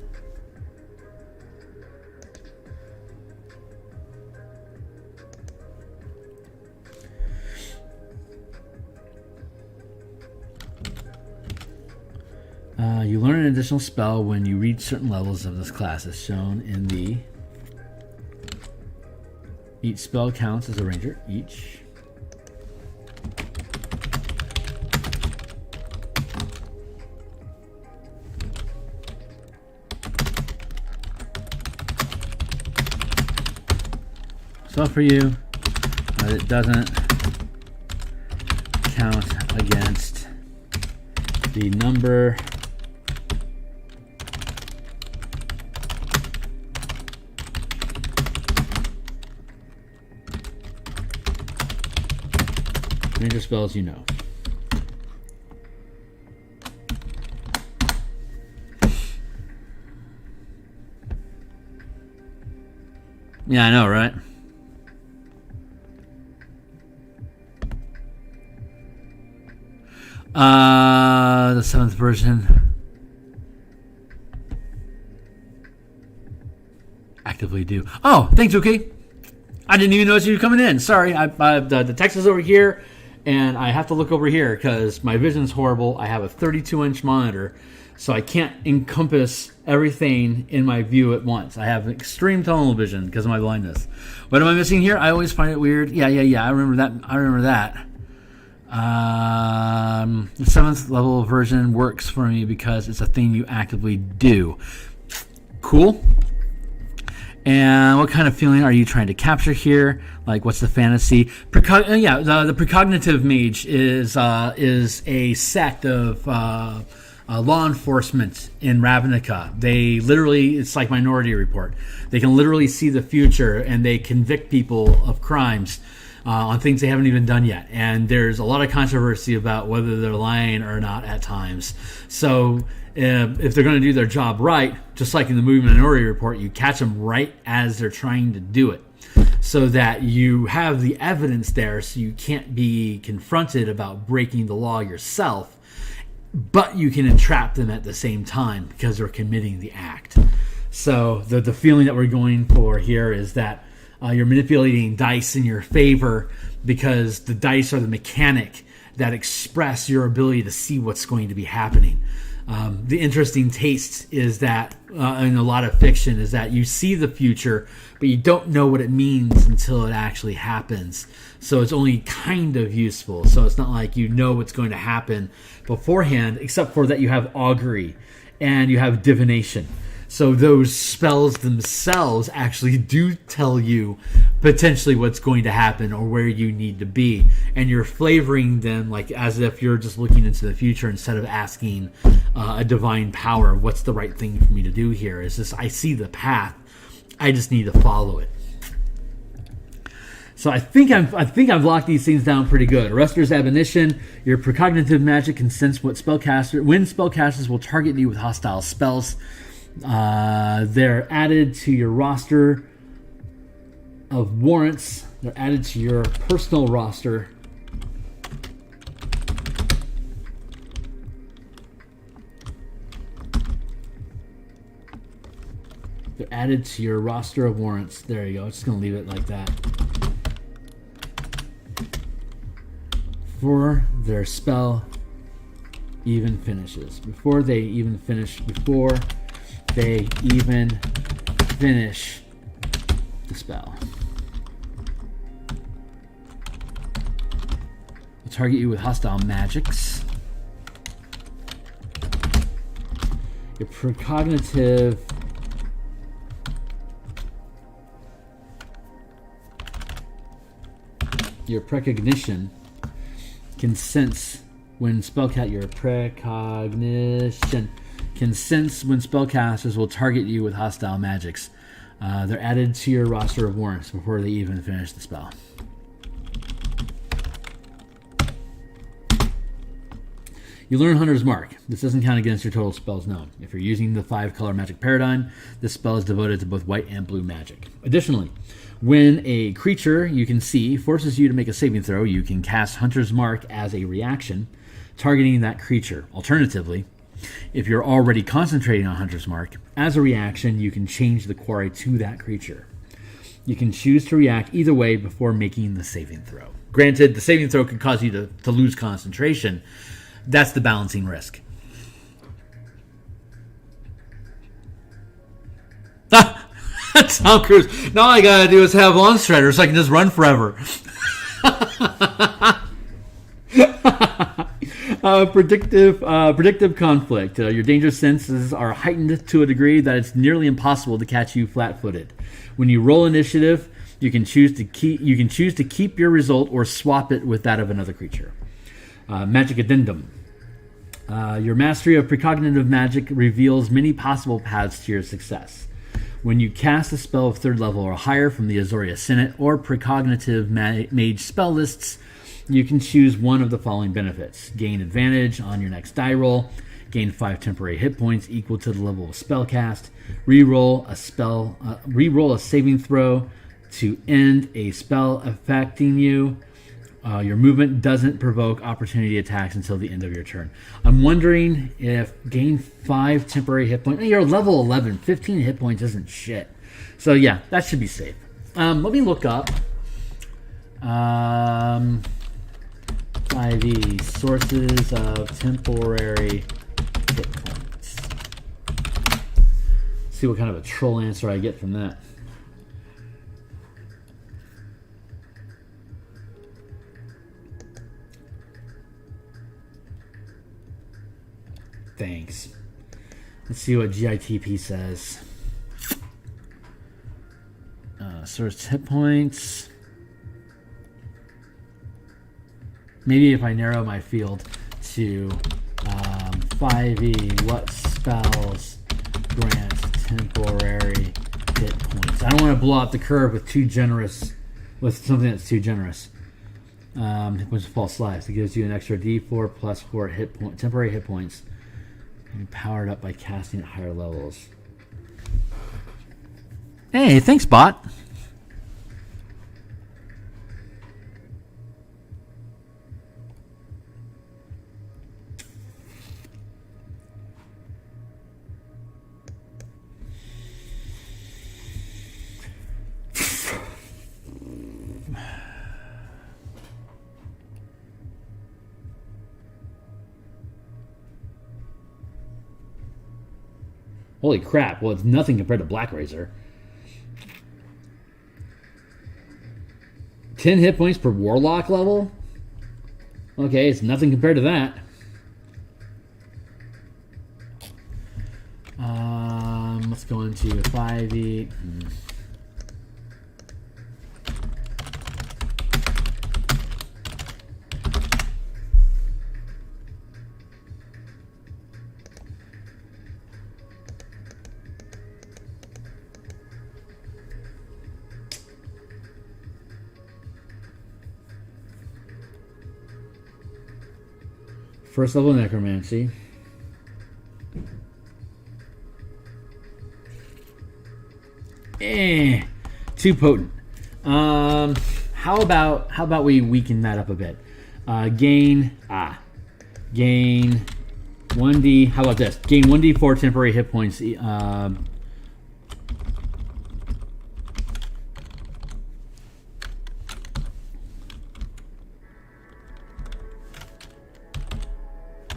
You learn an additional spell when you reach certain levels of this class, as shown in the... Each spell counts as a ranger. Each. So for you, it doesn't count against the number ranger spells you know. Yeah, I know, right? The 7th version. Actively do. Oh, thanks, okay. I didn't even notice you were coming in. Sorry, the text is over here, and I have to look over here because my vision's horrible. I have a 32-inch monitor, so I can't encompass everything in my view at once. I have extreme tunnel vision because of my blindness. What am I missing here? I always find it weird. Yeah. I remember that. The 7th level version works for me because it's a thing you actively do. Cool. And what kind of feeling are you trying to capture here? Like, what's the fantasy? The Precognitive Mage is a sect of law enforcement in Ravnica. They literally, it's like Minority Report. They can literally see the future, and they convict people of crimes on things they haven't even done yet. And there's a lot of controversy about whether they're lying or not at times. So if they're going to do their job right, just like in the movie Minority Report, you catch them right as they're trying to do it, so that you have the evidence there, so you can't be confronted about breaking the law yourself, but you can entrap them at the same time because they're committing the act. So the feeling that we're going for here is that you're manipulating dice in your favor because the dice are the mechanic that express your ability to see what's going to be happening. The interesting taste is that in a lot of fiction is that you see the future, but you don't know what it means until it actually happens. So it's only kind of useful. So it's not like you know what's going to happen beforehand, except for that you have augury and you have divination. So those spells themselves actually do tell you potentially what's going to happen or where you need to be. And you're flavoring them like as if you're just looking into the future instead of asking a divine power, what's the right thing for me to do here? It's just, I see the path. I just need to follow it. So I think I've locked these things down pretty good. Arrester's Admonition. Your Precognitive Magic can sense when spellcasters will target you with hostile spells. They're added to your roster of warrants. They're added to your personal roster. They're added to your roster of warrants. There you go. I'm just going to leave it like that. before their spell even finishes. Before they even finish the spell. Will target you with hostile magics. Your precognitive precognition can sense when spellcasters will target you with hostile magics. They're added to your roster of warrants before they even finish the spell. You learn Hunter's Mark. This doesn't count against your total spells known. If you're using the 5-color magic paradigm, this spell is devoted to both white and blue magic. Additionally, when a creature you can see forces you to make a saving throw, you can cast Hunter's Mark as a reaction, targeting that creature. Alternatively, if you're already concentrating on Hunter's Mark, as a reaction, you can change the quarry to that creature. You can choose to react either way before making the saving throw. Granted, the saving throw could cause you to lose concentration. That's the balancing risk. That's Tom Cruise. Now all I gotta do is have Lawn Strider so I can just run forever. Predictive conflict. Your danger senses are heightened to a degree that it's nearly impossible to catch you flat-footed. When you roll initiative, you can choose to keep your result or swap it with that of another creature. Magic Addendum. Your mastery of Precognitive Magic reveals many possible paths to your success. When you cast a spell of 3rd level or higher from the Azoria Senate or Precognitive Mage spell lists, you can choose one of the following benefits. Gain advantage on your next die roll. Gain 5 temporary hit points equal to the level of spell cast. Reroll a saving throw to end a spell affecting you. Your movement doesn't provoke opportunity attacks until the end of your turn. I'm wondering if gain 5 temporary hit points. You're level 11. 15 hit points isn't shit. So yeah, that should be safe. Let me look up 5e sources of temporary hit points. See what kind of a troll answer I get from that. Thanks. Let's see what GITP says. Source hit points. Maybe if I narrow my field to 5e, what spells grant temporary hit points? I don't want to blow out the curve with something that's too generous. Hit points of false lives. It gives you an extra D4 plus 4 temporary hit points. And powered up by casting at higher levels. Hey, thanks, bot. Holy crap. Well, it's nothing compared to Black Razor. 10 hit points per Warlock level? Okay, it's nothing compared to that. Let's go into 5e. First level necromancy. Too potent. How about we weaken that up a bit? Gain 1d. How about this? Gain 1d4 temporary hit points.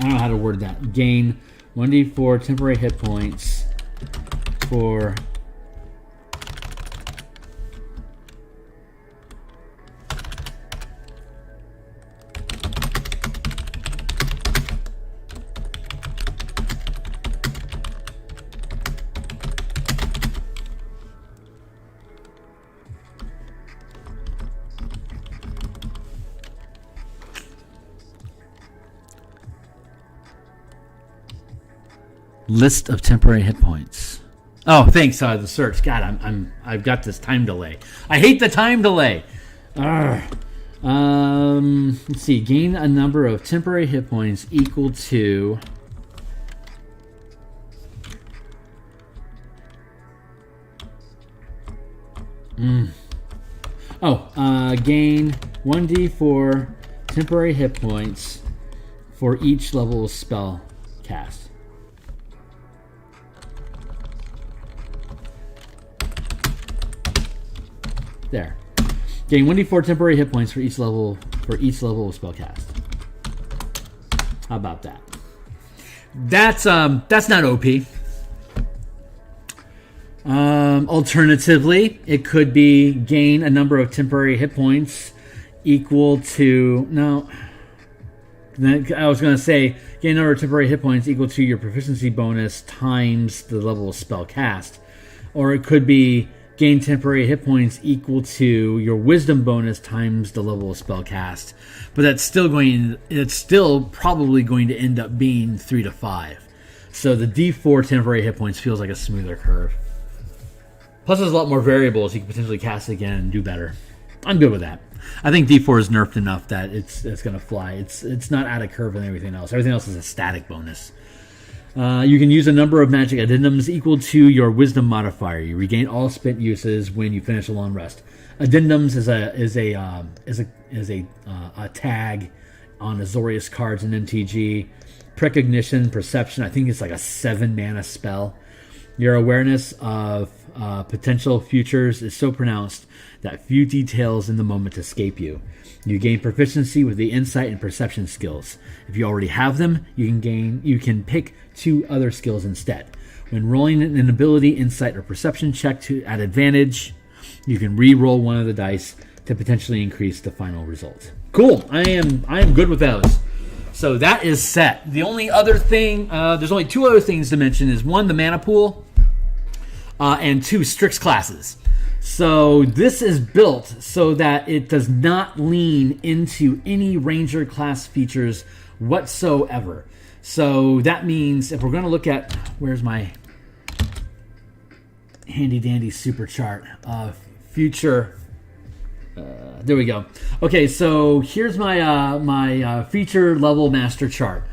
don't know how to word that. Gain 1d4 temporary hit points for list of temporary hit points. Oh, thanks. The search. God, I've got this time delay. I hate the time delay. Let's see. Gain a number of temporary hit points equal to gain 1d4 temporary hit points for each level of spell cast. There. Gain 1d4 temporary hit points for each level of spellcast. How about that? That's not OP. Alternatively, it could be gain a number of temporary hit points equal to I was going to say gain a number of temporary hit points equal to your proficiency bonus times the level of spell cast, or it could be gain temporary hit points equal to your wisdom bonus times the level of spell cast. But it's still probably going to end up being 3 to 5. So the D4 temporary hit points feels like a smoother curve. Plus there's a lot more variables. You can potentially cast it again and do better. I'm good with that. I think D4 is nerfed enough that it's going to fly. It's not out of curve and everything else. Everything else is a static bonus. You can use a number of magic addendums equal to your wisdom modifier. You regain all spent uses when you finish a long rest. Addendums is a tag on Azorius cards in MTG. Precognition, perception. I think it's like a 7 mana spell. Your awareness of potential futures is so pronounced that few details in the moment escape you. You gain proficiency with the insight and perception skills. If you already have them, you can pick 2 other skills instead. When rolling an ability, insight, or perception check at advantage, you can re-roll one of the dice to potentially increase the final result. Cool. I am good with those. So that is set. The only other thing, there's only 2 other things to mention is 1, the mana pool, and 2, Strix classes. So this is built so that it does not lean into any Ranger class features whatsoever. So that means if we're going to look at, where's my handy dandy super chart of future? There we go. Okay, so here's my feature level master chart.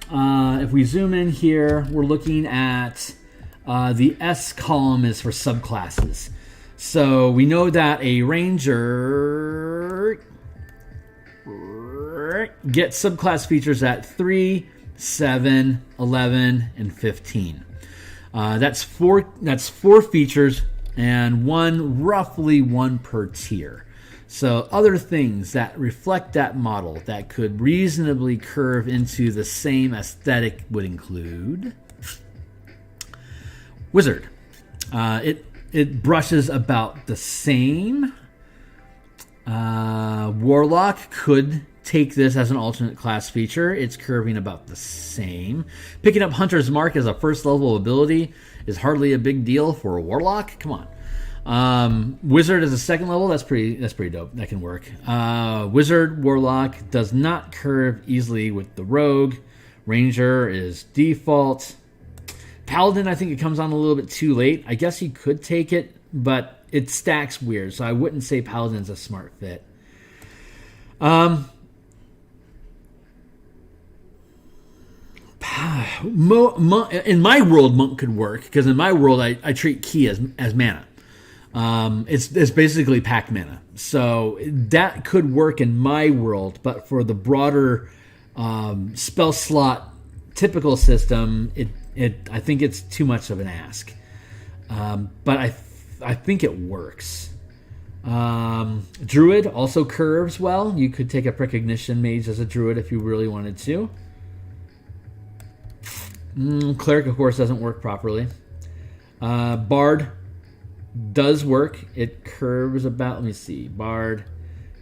If we zoom in here, we're looking at the S column is for subclasses. So we know that a Ranger gets subclass features at 3, 7, 11, and 15. That's four features and roughly one per tier. So other things that reflect that model that could reasonably curve into the same aesthetic would include Wizard. It brushes about the same. Warlock could take this as an alternate class feature. It's curving about the same. Picking up Hunter's Mark as a first level ability is hardly a big deal for a Warlock. Come on. Wizard as a second level, that's pretty dope. That can work. Wizard, Warlock does not curve easily with the Rogue. Ranger is default. Paladin, I think it comes on a little bit too late. I guess you could take it, but it stacks weird, so I wouldn't say Paladin's a smart fit. In my world, Monk could work, because in my world, I treat Ki as mana. It's basically pack mana. So that could work in my world, but for the broader spell slot typical system, I think it's too much of an ask. But I think it works. Druid also curves well. You could take a Precognition Mage as a Druid if you really wanted to. Cleric, of course, doesn't work properly. Bard does work. It curves about, let me see. Bard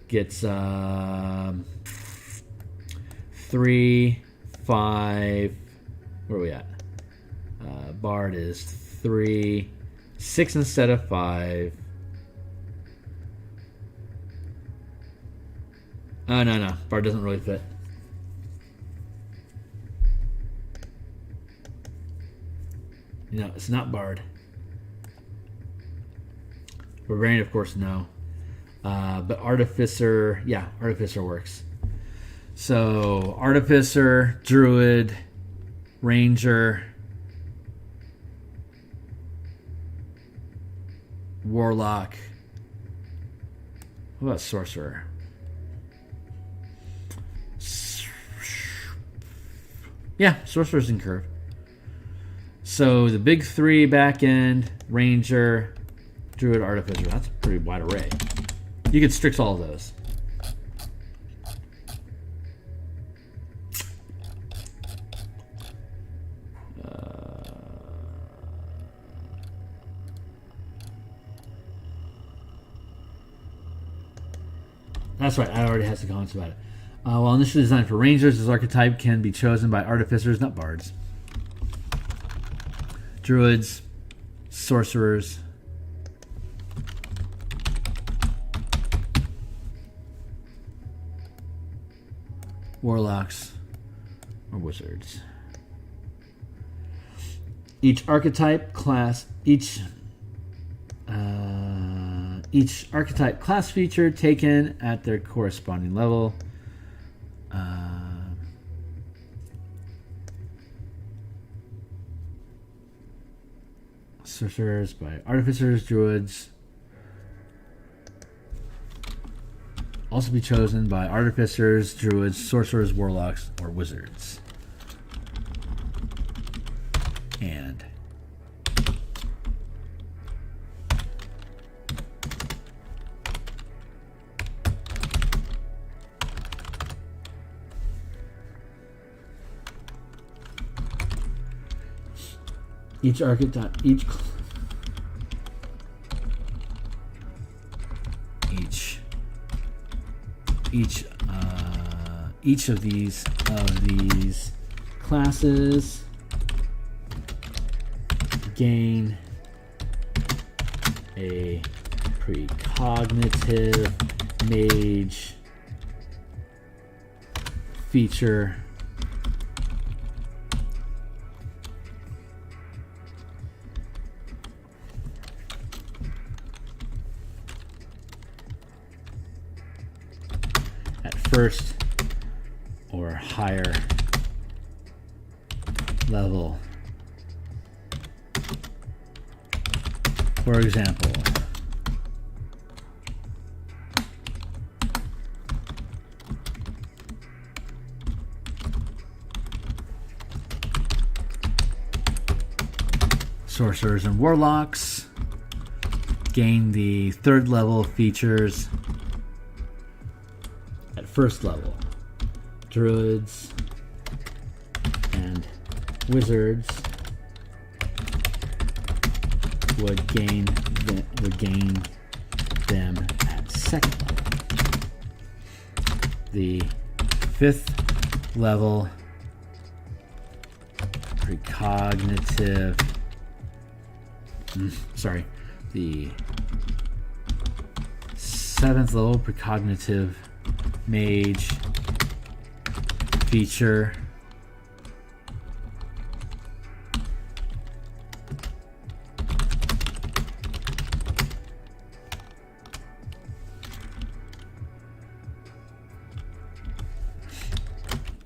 gets 3, 5. Where are we at? Bard is 3, 6 instead of 5. Oh, no. Bard doesn't really fit. No, it's not Bard. Barbarian, of course, no. But Artificer, yeah, Artificer works. So, Artificer, Druid, Ranger, Warlock. What about Sorcerer? Yeah, Sorcerer's in curve. So the big 3 back end, Ranger, Druid, Artificer. That's a pretty wide array. You could Strix all of those. That's right, I already had some comments about it. While initially designed for Rangers, this archetype can be chosen by Artificers, not Bards. Druids, Sorcerers, Warlocks, or Wizards. Each archetype class feature taken at their corresponding level. Sorcerers by Artificers, Druids. Also be chosen by Artificers, Druids, Sorcerers, Warlocks, or Wizards. And each archetype, each of these classes gain a Precognitive Mage feature at first or higher level. For example, Sorcerers and Warlocks gain the 3rd level features at 1st level. Druids and Wizards would gain them at 2nd level. The 5th level Precognitive. The 7th level Precognitive Mage feature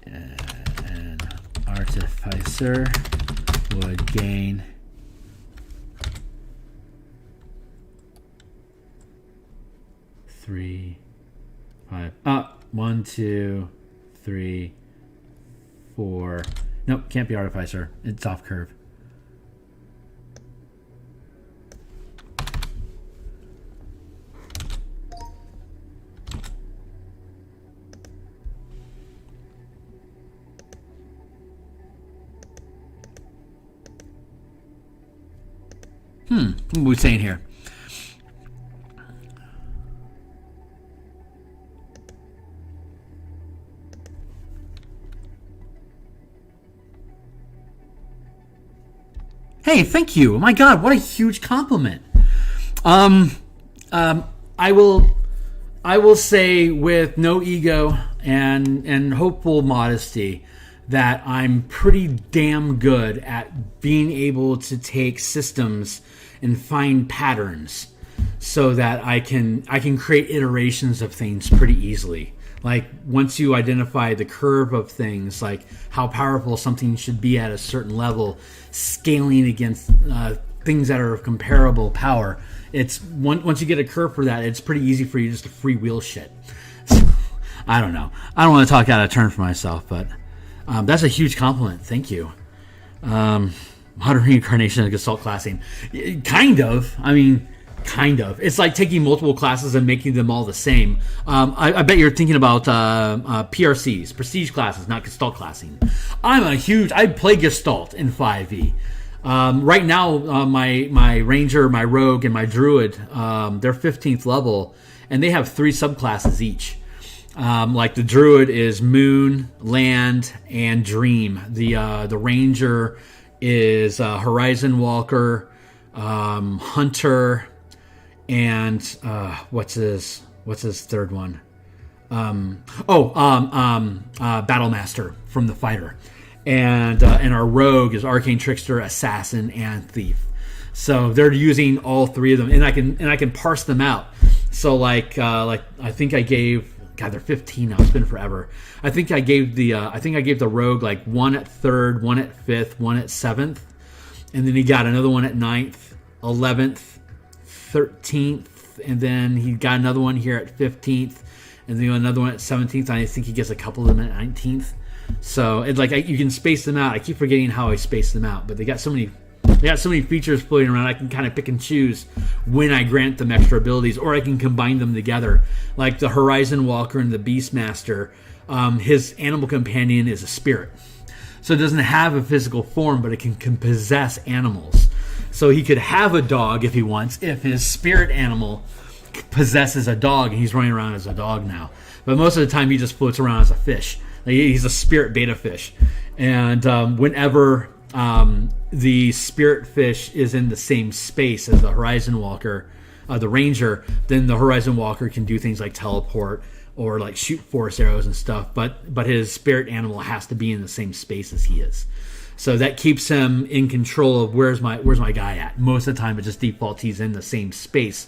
an Artificer would gain 3, 5. 1, 2, 3, 4. Nope, can't be Artificer. It's off curve. What are we saying here? Hey, thank you. My God, what a huge compliment. I will say with no ego and hopeful modesty that I'm pretty damn good at being able to take systems and find patterns so that I can create iterations of things pretty easily. Like once you identify the curve of things, like how powerful something should be at a certain level, scaling against things that are of comparable power, it's once you get a curve for that, it's pretty easy for you just to freewheel shit. So, I don't know. I don't want to talk out of turn for myself, but that's a huge compliment. Thank you. Modern reincarnation of Gestalt classing. Kind of. I mean, kind of. It's like taking multiple classes and making them all the same. I bet you're thinking about PRCs, prestige classes, not Gestalt classing. I play Gestalt in 5e. Right now, my Ranger, my Rogue, and my Druid, they're 15th level, and they have 3 subclasses each. Like the Druid is Moon, Land, and Dream. The Ranger is Horizon Walker, Hunter, and what's his third one? Battlemaster from the Fighter. And our Rogue is Arcane Trickster, Assassin, and Thief. So they're using all 3 of them, and I can parse them out. So like I think I gave, God, they're 15 now. It's been forever. I think I gave the Rogue like 1 at 3rd, 1 at 5th, 1 at 7th, and then he got another one at 9th, 11th, 13th, and then he got another one here at 15th, and then another one at 17th. I think he gets a couple of them at 19th. So it's like you can space them out. I keep forgetting how I space them out, but they got so many features floating around. I can kind of pick and choose when I grant them extra abilities, or I can combine them together. Like the Horizon Walker and the Beastmaster, his animal companion is a spirit, so it doesn't have a physical form, but it can possess animals. So he could have a dog if he wants, if his spirit animal possesses a dog, and he's running around as a dog now. But most of the time, he just floats around as a fish. He's a spirit beta fish, and whenever the spirit fish is in the same space as the Horizon Walker, the Ranger, then the Horizon Walker can do things like teleport or like shoot force arrows and stuff. But his spirit animal has to be in the same space as he is, so that keeps him in control of where's my guy at. Most of the time, it just defaults he's in the same space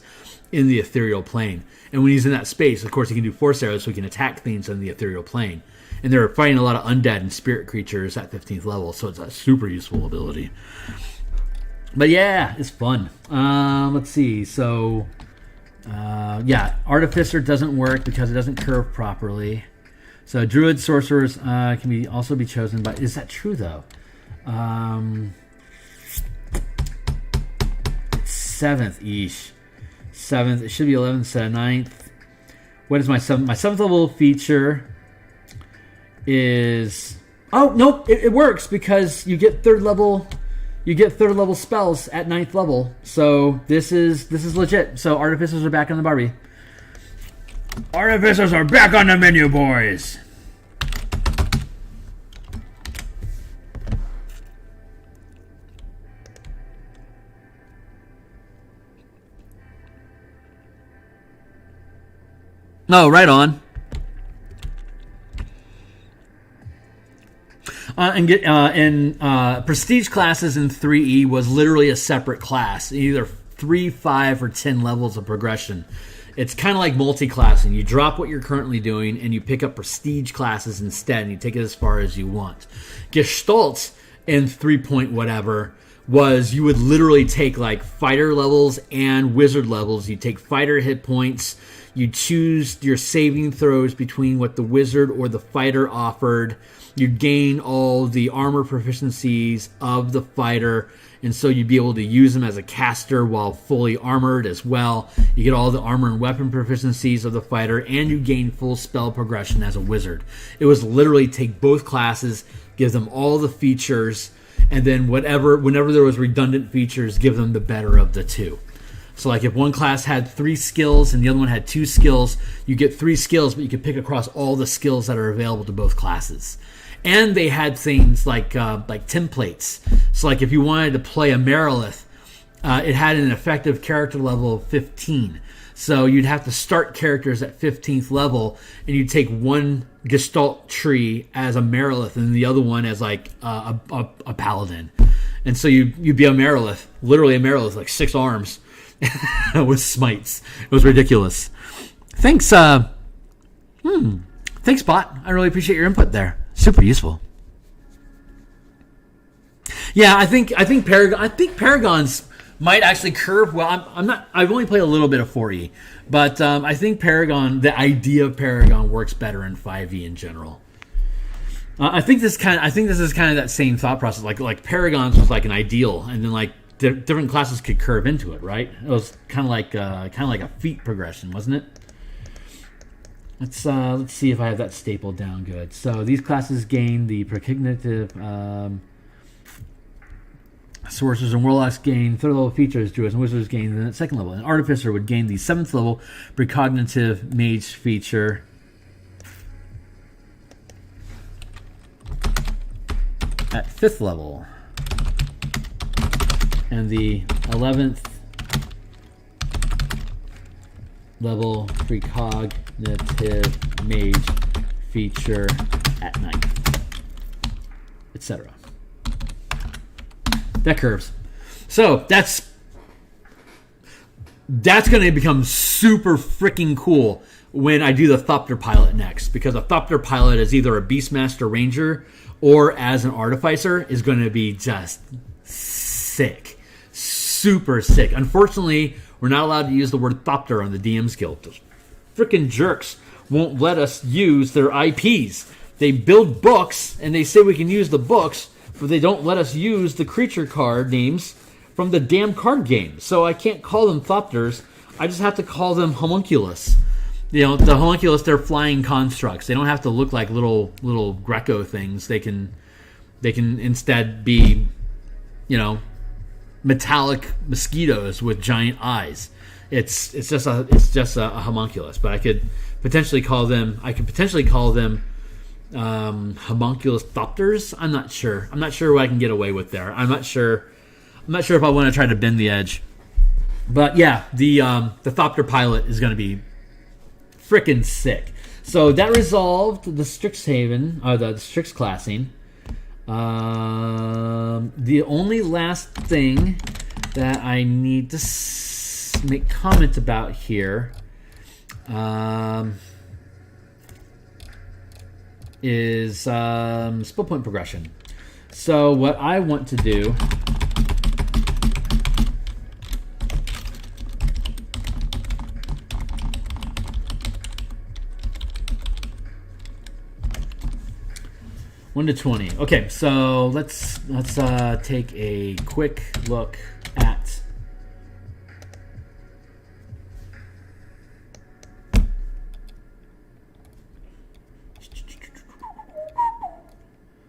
in the ethereal plane, and when he's in that space, of course, he can do force arrows, so he can attack things in the ethereal plane. And they're fighting a lot of undead and spirit creatures at 15th level, so it's a super useful ability. But yeah, it's fun. Let's see. So, Artificer doesn't work because it doesn't curve properly. So Druid Sorcerers can also be chosen by... Is that true, though? 7th-ish. 7th. It should be 11th instead of 9th. What is my 7th? My 7th level feature... is it works because you get third level spells at 9th level. So this is legit. So Artificers are back on the Barbie. Artificers are back on the menu, boys. No, right on. Prestige classes in 3E was literally a separate class, either 3, 5, or 10 levels of progression. It's kind of like multi-classing. You drop what you're currently doing, and you pick up prestige classes instead, and you take it as far as you want. Gestalt in 3 point whatever was you would literally take like fighter levels and wizard levels. You take fighter hit points. You choose your saving throws between what the wizard or the fighter offered. You gain all the armor proficiencies of the fighter, and so you'd be able to use them as a caster while fully armored as well. You get all the armor and weapon proficiencies of the fighter, and you gain full spell progression as a wizard. It was literally take both classes, give them all the features, and then whenever there was redundant features, give them the better of the two. So like if one class had 3 skills and the other one had 2 skills, you get 3 skills, but you could pick across all the skills that are available to both classes. And they had things like templates. So like if you wanted to play a Merilith, it had an effective character level of 15. So you'd have to start characters at 15th level, and you'd take one Gestalt tree as a Merilith and the other one as like a Paladin. And so you'd be a Merilith, literally a Merilith, like 6 arms with smites. It was ridiculous. Thanks, thanks, Bot. I really appreciate your input there. Super useful. Yeah, I think Paragons might actually curve well. I've only played a little bit of 4E, but I think the idea of Paragon works better in 5E in general. I think this is kind of that same thought process. Like Paragons was like an ideal, and then like different classes could curve into it, right? It was kind of like a feat progression, wasn't it? Let's see if I have that stapled down good. So these classes gain the Precognitive. Sorcerers and Warlocks gain 3rd level features. Druids and Wizards gain the 2nd level. An Artificer would gain the 7th level Precognitive Mage feature. At 5th level. And the 11th level Precognitive Mage feature at 9th. Etc. That curves. So that's going to become super freaking cool when I do the Thopter pilot next, because a Thopter pilot is either a Beastmaster Ranger or as an Artificer is going to be just sick. Super sick. Unfortunately, we're not allowed to use the word Thopter on the DMsGuild. Those freaking jerks won't let us use their IPs. They build books and they say we can use the books, but they don't let us use the creature card names from the damn card game. So I can't call them Thopters. I just have to call them homunculus. You know, the homunculus, they're flying constructs. They don't have to look like little Greco things. They can instead be, metallic mosquitoes with giant eyes. It's just a homunculus. But I could potentially call them homunculus Thopters. I'm not sure what I can get away with there. I'm not sure if I want to try to bend the edge. But yeah, the Thopter pilot is going to be freaking sick. So that resolved the Strixhaven, or the Strix classing. The only last thing that I need to make comment about here is Spellpoint progression. So what I want to do (1 to 20). Okay, so let's take a quick look at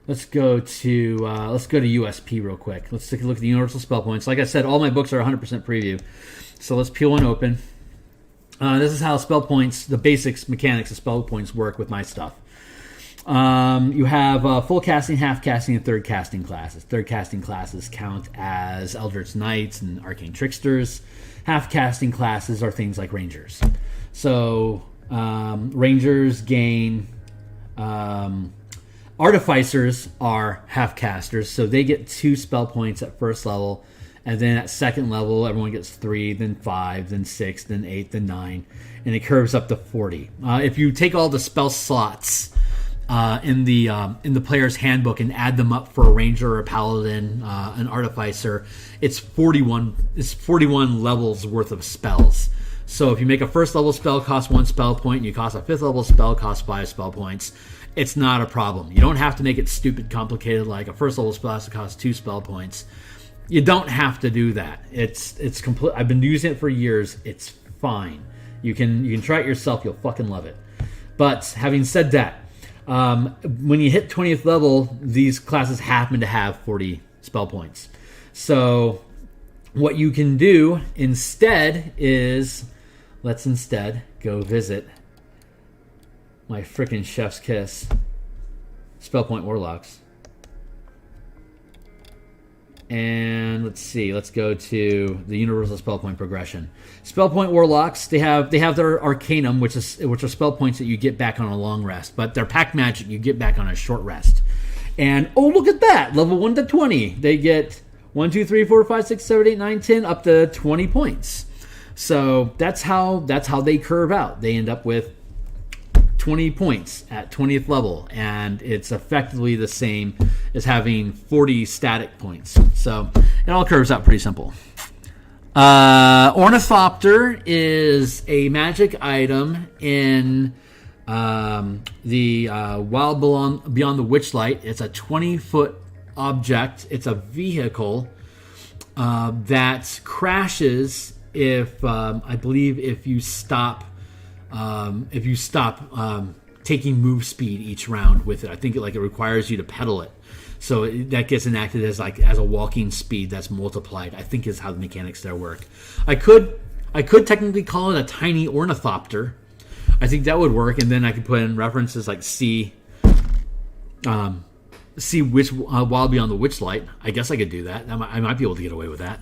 Let's go to USP real quick. Let's take a look at the universal spell points. Like I said, all my books are 100% preview. So let's peel one open. This is how spell points, the basics mechanics of spell points work with my stuff. You have full casting, half casting, and third casting classes. Third casting classes count as Eldritch Knights and Arcane Tricksters. Half casting classes are things like Rangers. So Rangers gain... Artificers are half casters, so they get 2 spell points at first level, and then at second level everyone gets 3, then 5, then 6, then 8, then 9, and it curves up to 40. If you take all the spell slots in the player's handbook and add them up for a ranger or a paladin, an artificer, it's 41 levels worth of spells. So if you make a first level spell cost 1 spell point, and you cost a 5th level spell cost 5 spell points, it's not a problem. You don't have to make it stupid complicated like a first level spell has to cost 2 spell points. You don't have to do that. It's complete. I've been using it for years. It's fine. You can try it yourself. You'll fucking love it. But having said that, when you hit 20th level, these classes happen to have 40 spell points. So what you can do instead is, let's instead go visit my frickin' chef's kiss, Spellpoint Warlocks. And let's see, let's go to the Universal Spellpoint progression. Spellpoint Warlocks, they have their Arcanum, which are spell points that you get back on a long rest, but their Pack Magic you get back on a short rest. And oh, look at that, level 1 to 20. They get 1, 2, 3, 4, 5, 6, 7, 8, 9, 10, up to 20 points. So that's how they curve out. They end up with 20 points at 20th level, and it's effectively the same as having 40 static points. So it all curves out pretty simple. Ornithopter is a magic item in the Wild Beyond the Witchlight. It's a 20-foot object. It's a vehicle that crashes if I believe if you stop taking move speed each round with it. I think it requires you to pedal it, so that gets enacted as a walking speed that's multiplied. I think is how the mechanics there work. I could technically call it a tiny ornithopter. I think that would work, and then I could put in references like see which Wild Beyond the Witchlight. I guess I could do that. I might be able to get away with that.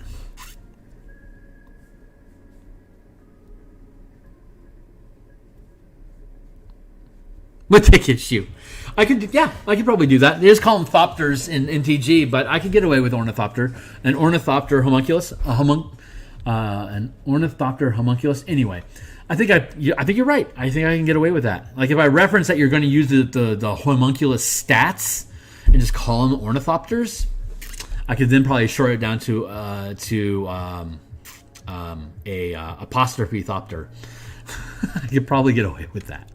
With the issue, I could probably do that. They just call them thopters in TG, but I could get away with Ornithopter, an Ornithopter homunculus, an Ornithopter homunculus. Anyway, I think you're right. I think I can get away with that. Like if I reference that you're going to use the homunculus stats and just call them Ornithopters, I could then probably short it down to a apostrophe thopter. I could probably get away with that.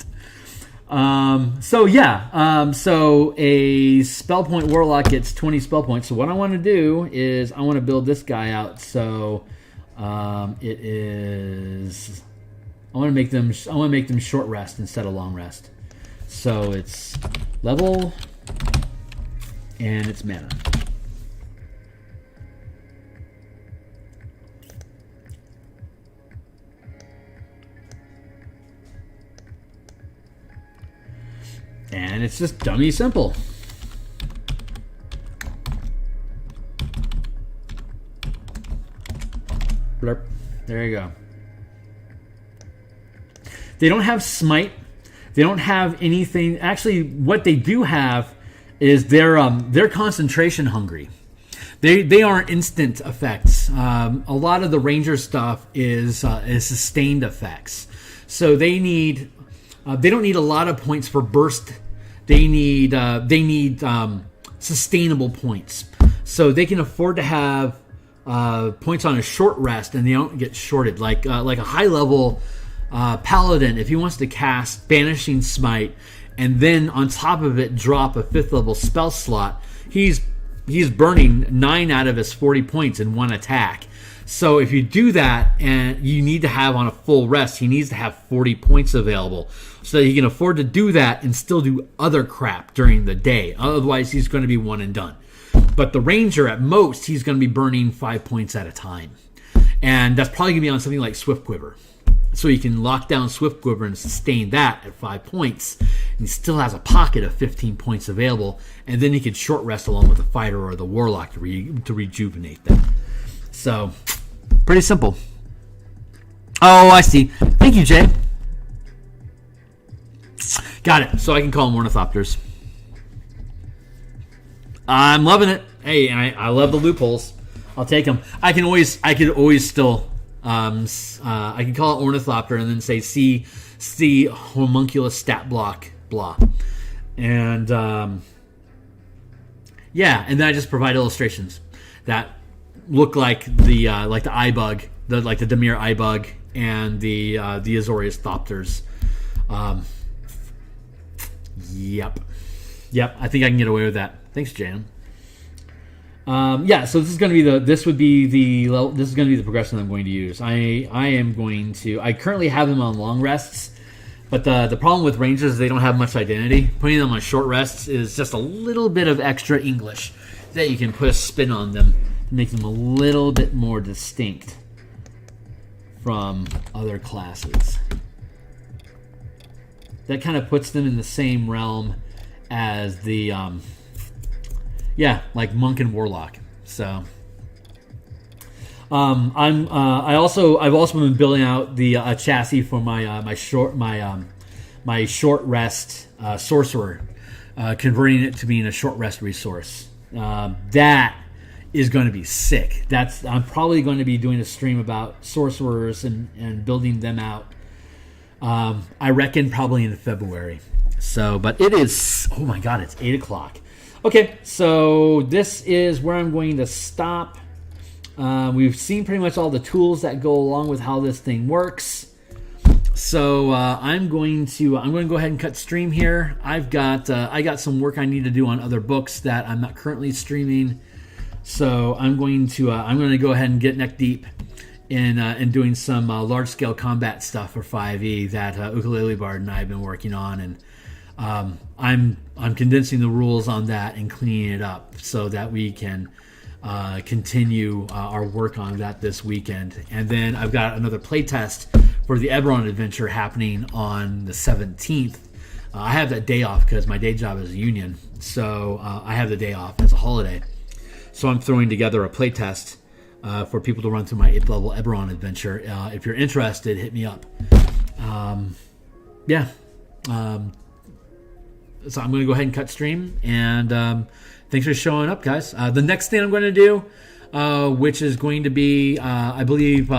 So a Spellpoint Warlock gets 20 spell points. So what I want to do is I want to build this guy out. So I want to make them short rest instead of long rest. So it's level and it's mana. And it's just dummy simple. Blurp. There you go. They don't have smite. They don't have anything. Actually, what they do have is they're concentration hungry. They aren't instant effects. A lot of the ranger stuff is sustained effects. So they need. They don't need a lot of points for burst. They need sustainable points, so they can afford to have points on a short rest, and they don't get shorted. Like a high level paladin, if he wants to cast Banishing Smite, and then on top of it drop a 5th level spell slot, he's burning 9 out of his 40 points in one attack. So if you do that, and you need to have on a full rest, he needs to have 40 points available so that he can afford to do that and still do other crap during the day. Otherwise, he's going to be one and done. But the ranger, at most, he's going to be burning 5 points at a time. And that's probably going to be on something like Swift Quiver. So you can lock down Swift Quiver and sustain that at 5 points. And he still has a pocket of 15 points available. And then he can short rest along with the fighter or the warlock to rejuvenate them. So, pretty simple. Oh, I see. Thank you, Jay. Got it. So I can call them Ornithopters. I'm loving it. Hey, I love the loopholes. I'll take them. I could always still. I can call it Ornithopter and then say C homunculus stat block blah, and and then I just provide illustrations that look like the eye bug, the Dimir eye bug, and the Azorius thopters. Yep. I think I can get away with that. Thanks, Jan. So this is going to be the progression I'm going to use. I currently have them on long rests, but the problem with rangers is they don't have much identity. Putting them on short rests is just a little bit of extra English. that you can put a spin on them to make them a little bit more distinct from other classes. That kind of puts them in the same realm as the, like Monk and Warlock. So, I've also been building out the chassis for my short rest sorcerer, converting it to being a short rest resource. That is going to be sick. I'm probably going to be doing a stream about sorcerers and building them out. I reckon probably in February. So, but it is, oh my God, it's 8 o'clock. Okay, so this is where I'm going to stop. We've seen pretty much all the tools that go along with how this thing works. So I'm going to go ahead and cut stream here. I got some work I need to do on other books that I'm not currently streaming. So I'm going to go ahead and get neck deep in doing some large scale combat stuff for 5e that Ukulele Bard and I have been working on, and I'm condensing the rules on that and cleaning it up so that we can continue our work on that this weekend. And then I've got another playtest for the Eberron adventure happening on the 17th. I have that day off because my day job is a union, so I have the day off as a holiday. So I'm throwing together a playtest for people to run through my 8th level Eberron adventure. If you're interested, hit me up. So I'm going to go ahead and cut stream, and thanks for showing up, guys. The next thing I'm going to do, which is going to be, I believe,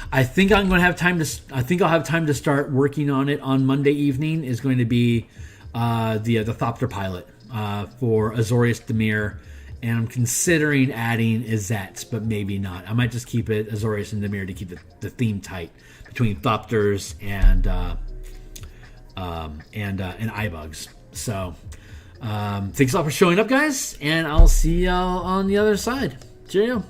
I think I'm going to have time to. I think I'll have time to start working on it on Monday evening. Is going to be the Thopter pilot for Azorius Demir, and I'm considering adding Izzets, but maybe not. I might just keep it Azorius and Demir to keep the theme tight between Thopters and iBugs. So thanks a lot for showing up, guys, and I'll see y'all on the other side. Cheerio.